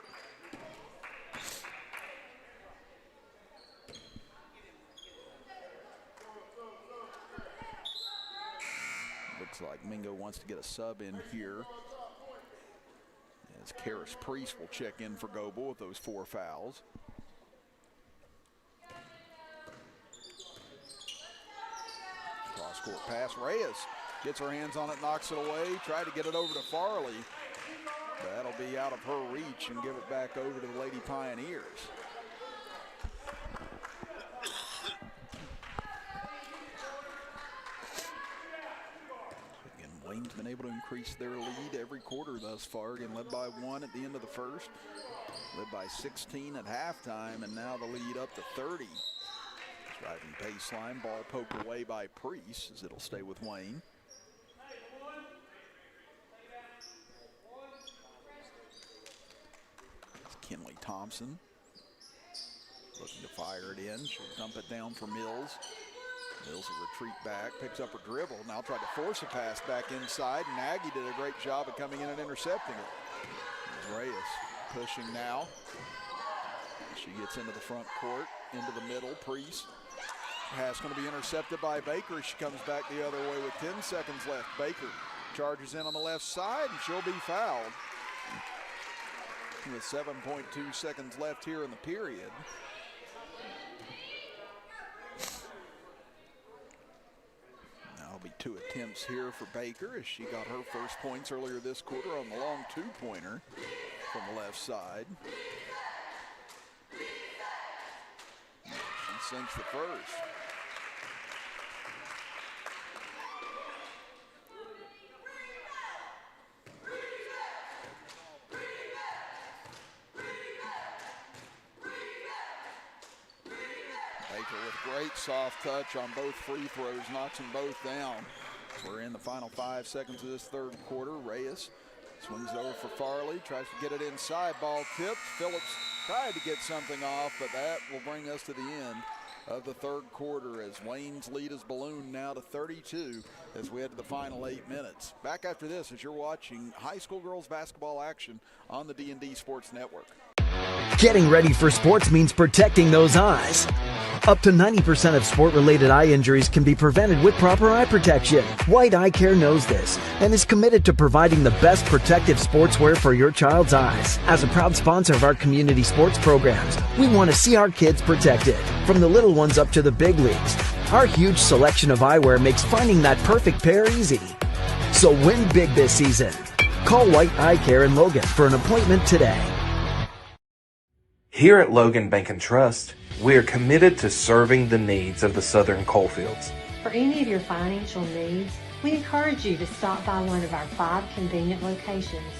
Looks like Mingo wants to get a sub in here, as Karis Priest will check in for Goebel with those 4 fouls. Cross-court pass. Reyes gets her hands on it, knocks it away, tried to get it over to Farley. That'll be out of her reach and give it back over to the Lady Pioneers. Again, Wayne's been able to increase their lead every quarter thus far. Again, led by 1 at the end of the first, led by 16 at halftime, and now the lead up to 30. Driving baseline, ball poked away by Priest as it'll stay with Wayne. It's Kinley Thompson looking to fire it in. She'll dump it down for Mills. Mills will retreat back, picks up her dribble, now tried to force a pass back inside. Nagy did a great job of coming in and intercepting it. Reyes pushing now. She gets into the front court, into the middle. Priest. Pass going to be intercepted by Baker. She comes back the other way with 10 seconds left. Baker charges in on the left side, and she'll be fouled with 7.2 seconds left here in the period. That'll be 2 attempts here for Baker as she got her first points earlier this quarter on the long 2-pointer from the left side. She sinks the first. Great soft touch on both free throws, knocks them both down. We're in the final 5 seconds of this third quarter. Reyes swings it over for Farley, tries to get it inside, ball tipped. Phillips tried to get something off, but that will bring us to the end of the third quarter as Wayne's lead is ballooned now to 32 as we head to the final 8 minutes. Back after this as you're watching high school girls basketball action on the D&D Sports Network.
Getting ready for sports means protecting those eyes. Up to 90% of sport-related eye injuries can be prevented with proper eye protection. White Eye Care knows this and is committed to providing the best protective sportswear for your child's eyes. As a proud sponsor of our community sports programs, we want to see our kids protected, from the little ones up to the big leagues. Our huge selection of eyewear makes finding that perfect pair easy. So win big this season. Call White Eye Care in Logan for an appointment today.
Here at Logan Bank and Trust, we are committed to serving the needs of the Southern coalfields.
For any of your financial needs, we encourage you to stop by one of our 5 convenient locations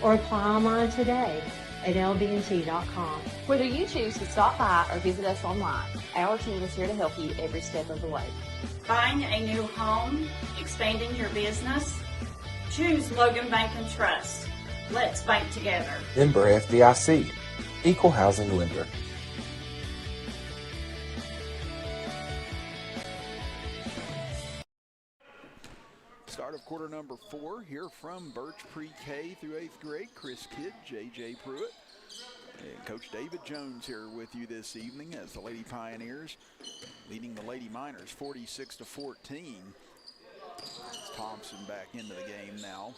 or apply online today at lbnt.com.
Whether you choose to stop by or visit us online, our team is here to help you every step of the way.
Buying a new home, expanding your business? Choose Logan Bank and Trust. Let's bank together.
Member FDIC, Equal Housing Lender.
Start of quarter number 4 here from Birch Pre-K through 8th grade. Chris Kidd, J.J. Pruitt, and Coach David Jones here with you this evening as the Lady Pioneers leading the Lady Miners 46-14. Thompson back into the game now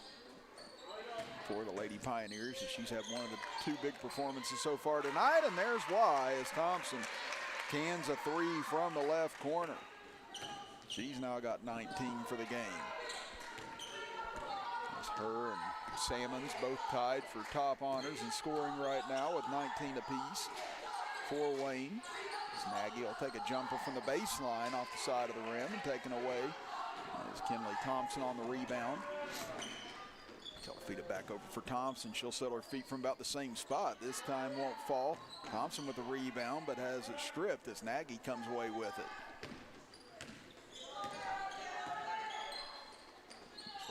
for the Lady Pioneers, and she's had one of the 2 big performances so far tonight, and there's why as Thompson cans a 3 from the left corner. She's now got 19 for the game. It's her and Salmons both tied for top honors and scoring right now with 19 apiece for Wayne. As Nagy will take a jumper from the baseline off the side of the rim and taken away. There's Kinley Thompson on the rebound. She'll feed it back over for Thompson. She'll settle her feet from about the same spot. This time won't fall. Thompson with the rebound, but has it stripped as Nagy comes away with it.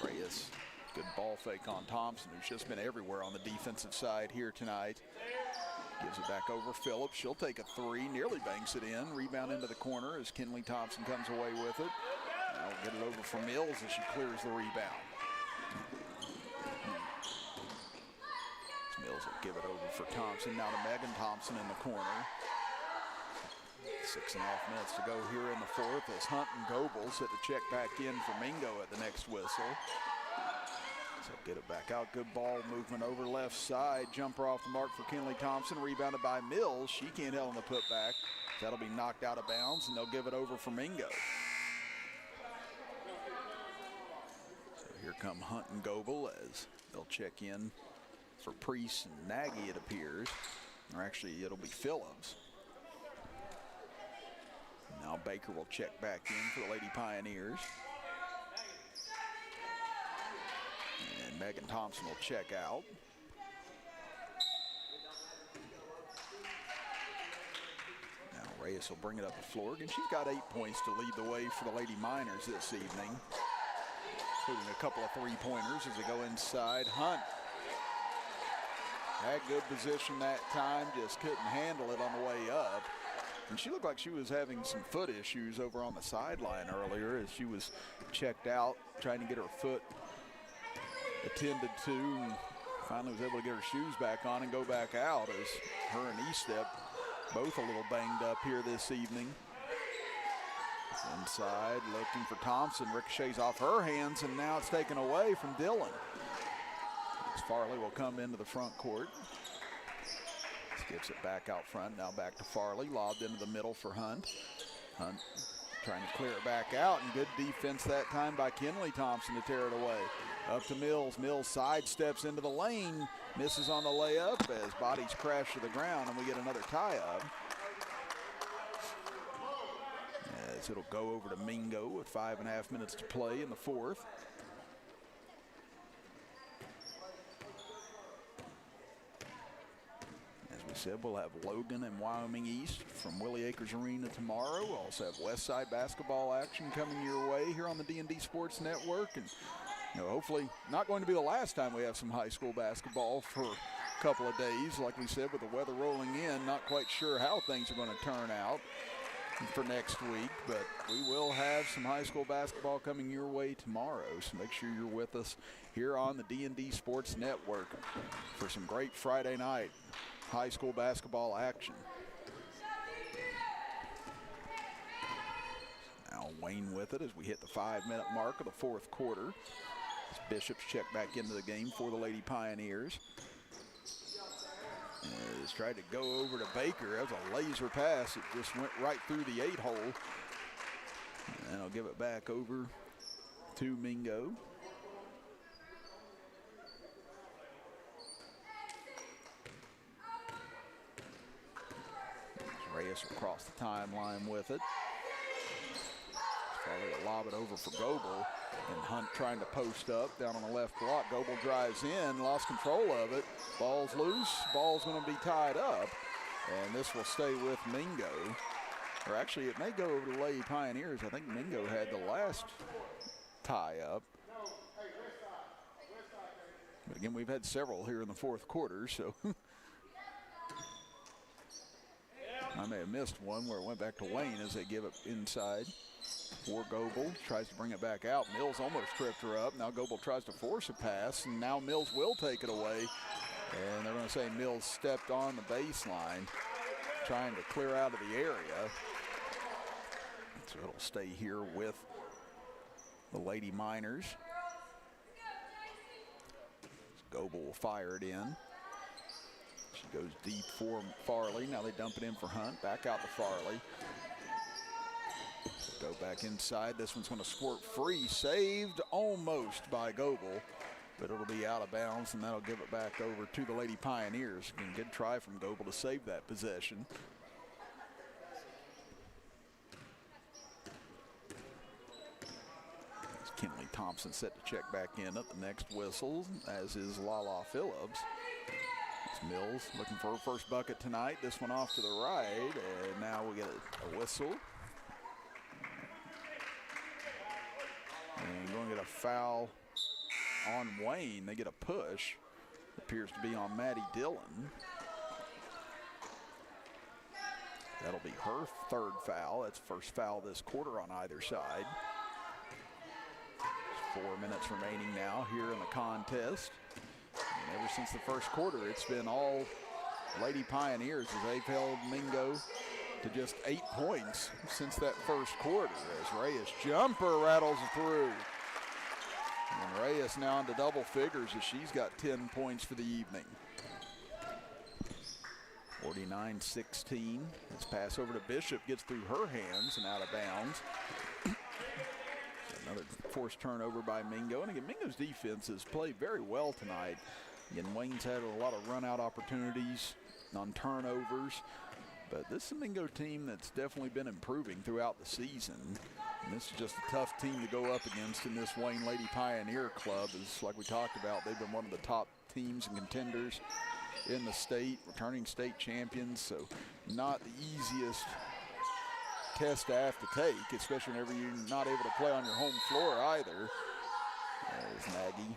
Reyes, good ball fake on Thompson, who's just been everywhere on the defensive side here tonight. Gives it back over Phillips. She'll take a three, nearly banks it in. Rebound into the corner as Kinley Thompson comes away with it. Now we'll get it over for Mills as she clears the rebound. Mills will give it over for Thompson. Now to Megan Thompson in the corner. 6.5 minutes to go here in the fourth as Hunt and Goebel set the check back in for Mingo at the next whistle. So get it back out. Good ball movement over left side. Jumper off the mark for Kinley Thompson. Rebounded by Mills. She can't held on the putback. That'll be knocked out of bounds, and they'll give it over for Mingo. So here come Hunt and Goebel as they'll check in for Priest and Nagy, it appears. Or actually, it'll be Phillips. Now Baker will check back in for the Lady Pioneers. And Megan Thompson will check out. Now Reyes will bring it up the floor. And she's got 8 points to lead the way for the Lady Miners this evening, including a couple of three-pointers as they go inside. Hunt had good position that time, just couldn't handle it on the way up. And she looked like she was having some foot issues over on the sideline earlier as she was checked out, trying to get her foot attended to. And finally was able to get her shoes back on and go back out as her and E-Step both a little banged up here this evening. Inside, looking for Thompson. Ricochets off her hands, and now it's taken away from Dillon. As Farley will come into the front court. Gives it back out front, now back to Farley, lobbed into the middle for Hunt. Hunt trying to clear it back out, and good defense that time by Kinley Thompson to tear it away. Up to Mills. Mills sidesteps into the lane, misses on the layup as bodies crash to the ground, and we get another tie-up. As it'll go over to Mingo with 5.5 minutes to play in the fourth. Said we'll have Logan and Wyoming East from Willie Acres Arena tomorrow. We'll also have Westside basketball action coming your way here on the D&D Sports Network, and hopefully not going to be the last time we have some high school basketball for a couple of days. Like we said, with the weather rolling in, not quite sure how things are going to turn out for next week, but we will have some high school basketball coming your way tomorrow, so make sure you're with us here on the D&D Sports Network for some great Friday night high school basketball action. Now Wayne with it as we hit the 5-minute mark of the fourth quarter. As Bishop's checked back into the game for the Lady Pioneers. Has tried to go over to Baker. That was a laser pass. It just went right through the 8-hole. And I'll give it back over to Mingo. Reyes will cross the timeline with it. Farley will lob it over for Goebel, and Hunt trying to post up down on the left block. Goebel drives in, lost control of it. Ball's loose. Ball's going to be tied up, and this will stay with Mingo. Or actually, it may go over to the Lady Pioneers. I think Mingo had the last tie up. But again, we've had several here in the fourth quarter, so I may have missed one where it went back to Wayne as they give it inside for Goebel. Tries to bring it back out. Mills almost tripped her up. Now Goebel tries to force a pass, and now Mills will take it away. And they're going to say Mills stepped on the baseline, trying to clear out of the area. So it'll stay here with the Lady Miners. Goebel will fire it in. She goes deep for Farley. Now they dump it in for Hunt. Back out to Farley. Go back inside. This one's going to squirt free. Saved almost by Goebel, but it'll be out of bounds, and that'll give it back over to the Lady Pioneers. Again, good try from Goebel to save that possession. Kinley Thompson set to check back in at the next whistle, as is Lala Phillips. It's Mills looking for her first bucket tonight. This one off to the right, and now we get a whistle. And going to get a foul on Wayne. They get a push. Appears to be on Maddie Dillon. That'll be her third foul. That's first foul this quarter on either side. 4 minutes remaining now here in the contest. And ever since the first quarter, it's been all Lady Pioneers as they've held Mingo to just 8 points since that first quarter, as Reyes jumper rattles through. And Reyes now into double figures as she's got 10 points for the evening. 49-16. This pass over to Bishop gets through her hands and out of bounds. Another forced turnover by Mingo. And again, Mingo's defense has played very well tonight. Again, Wayne's had a lot of run-out opportunities on turnovers. But this is a Mingo team that's definitely been improving throughout the season. And this is just a tough team to go up against in this Wayne Lady Pioneer Club. As like we talked about, they've been one of the top teams and contenders in the state, returning state champions. So not the easiest test to have to take, especially whenever you're not able to play on your home floor either. As Maggie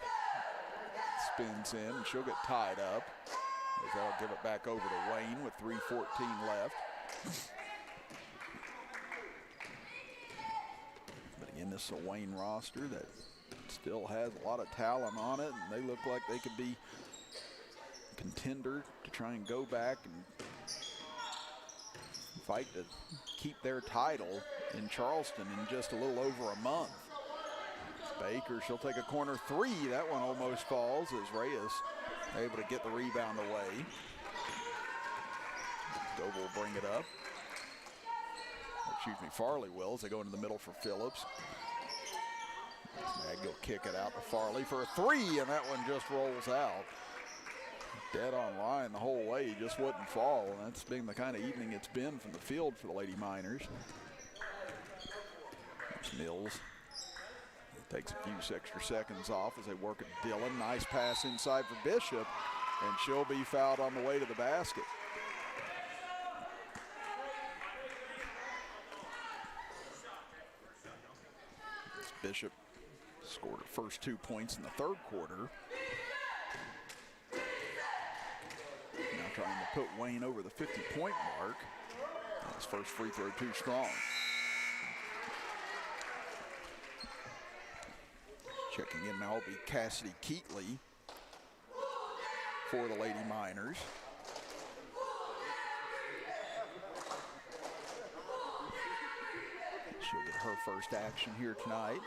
spins in, and she'll get tied up. As that'll give it back over to Wayne with 3:14 left. But again, this is a Wayne roster that still has a lot of talent on it, and they look like they could be a contender to try and go back and fight to keep their title in Charleston in just a little over a month. Baker, she'll take a corner three. That one almost falls as Reyes able to get the rebound away. Goble will bring it up. Excuse me, Farley will as they go into the middle for Phillips. Mag will kick it out to Farley for a three, and that one just rolls out. Dead on line the whole way, just wouldn't fall. And that's been the kind of evening it's been from the field for the Lady Miners. There's Mills. Takes a few extra seconds off as they work at Dillon. Nice pass inside for Bishop, and she'll be fouled on the way to the basket. Bishop scored her first 2 points in the third quarter. Now trying to put Wayne over the 50-point mark. His first free throw too strong. Checking in now will be Cassidy Keatley for the Lady Miners. She'll get her first action here tonight.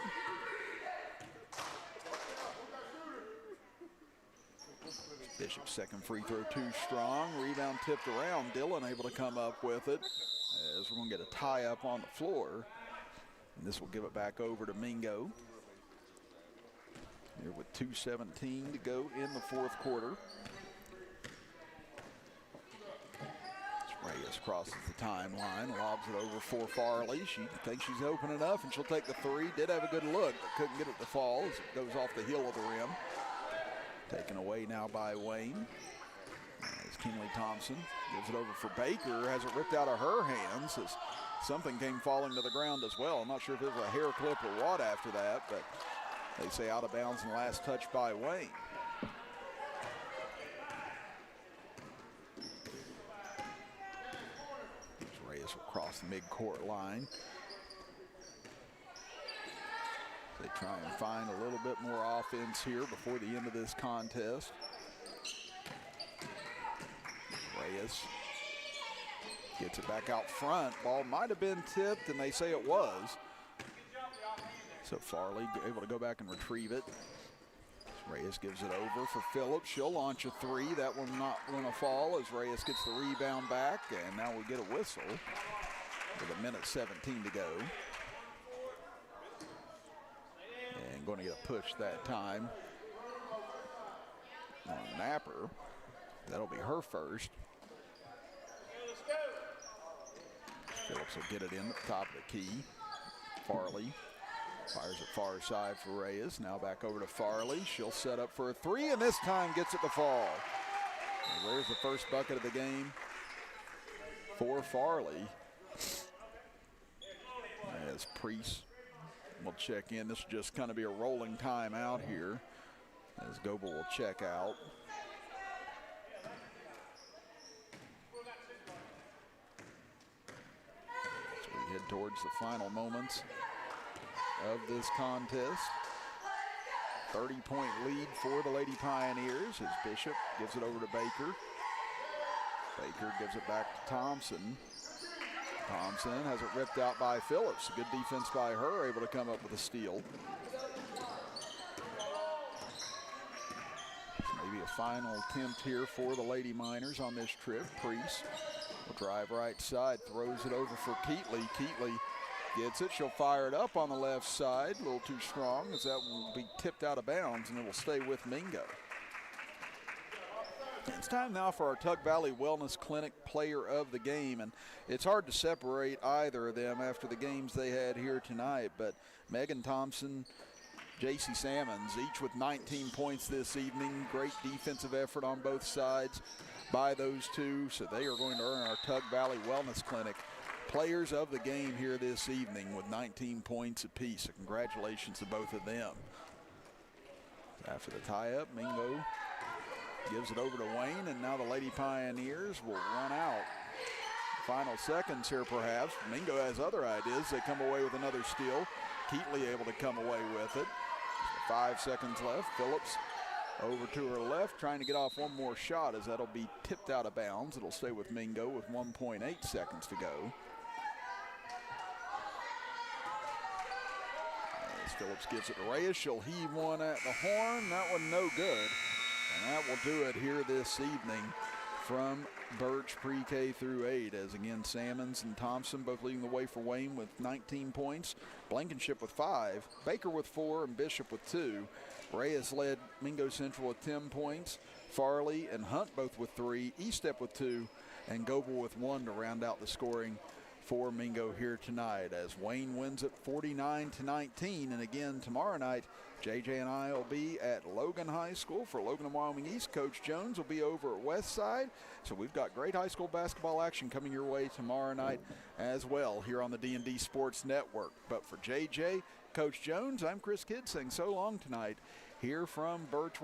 Bishop's second free throw too strong. Rebound tipped around. Dillon able to come up with it as we're going to get a tie up on the floor. And this will give it back over to Mingo. Here with 2:17 to go in the fourth quarter. Reyes crosses the timeline, lobs it over for Farley. She thinks she's open enough, and she'll take the three. Did have a good look, but couldn't get it to fall as it goes off the heel of the rim. Taken away now by Wayne. As Kinley Thompson gives it over for Baker, has it ripped out of her hands as something came falling to the ground as well. I'm not sure if it was a hair clip or what after that, but they say out of bounds and last touch by Wayne. Reyes will cross the midcourt line. They try and find a little bit more offense here before the end of this contest. Reyes gets it back out front. Ball might have been tipped, and they say it was. So Farley able to go back and retrieve it. Reyes gives it over for Phillips. She'll launch a three. That one not going to fall as Reyes gets the rebound back, and now we get a whistle with 1:17 to go. And going to get a push that time on Napper. That'll be her first. Phillips will get it in at the top of the key. Farley Fires it far side for Reyes. Now back over to Farley. She'll set up for a three, and this time gets it to fall. And there's the first bucket of the game for Farley. As Priest will check in. This will just kind of be a rolling timeout here as Goebel will check out. As we head towards the final moments of this contest. 30-point lead for the Lady Pioneers as Bishop gives it over to Baker. Baker gives it back to Thompson. Thompson has it ripped out by Phillips. Good defense by her, able to come up with a steal. Maybe a final attempt here for the Lady Miners on this trip. Priest will drive right side, throws it over for Keatley. Keatley gets it. She'll fire it up on the left side. A little too strong as that will be tipped out of bounds, and it will stay with Mingo. It's time now for our Tug Valley Wellness Clinic Player of the Game, and it's hard to separate either of them after the games they had here tonight, but Megan Thompson, J.C. Salmons, each with 19 points this evening. Great defensive effort on both sides by those two, so they are going to earn our Tug Valley Wellness Clinic Players of the Game here this evening with 19 points apiece, so congratulations to both of them. After the tie-up, Mingo gives it over to Wayne, and now the Lady Pioneers will run out. Final seconds here perhaps. Mingo has other ideas. They come away with another steal. Keatley able to come away with it. 5 seconds left. Phillips over to her left, trying to get off one more shot as that'll be tipped out of bounds. It'll stay with Mingo with 1.8 seconds to go. As Phillips gives it to Reyes, she'll heave one at the horn. That one no good. And that will do it here this evening from Birch Pre-K through 8, as again Salmons and Thompson both leading the way for Wayne with 19 points, Blankenship with 5, Baker with 4, and Bishop with 2. Reyes led Mingo Central with 10 points, Farley and Hunt both with 3, Estep with 2, and Goebel with 1 to round out the scoring for Mingo here tonight, as Wayne wins it 49-19. And again tomorrow night, JJ and I will be at Logan High School for Logan and Wyoming East. Coach Jones will be over at Westside. So we've got great high school basketball action coming your way tomorrow night as well here on the D&D Sports Network. But for JJ, Coach Jones, I'm Chris Kidd saying so long tonight here from Birch.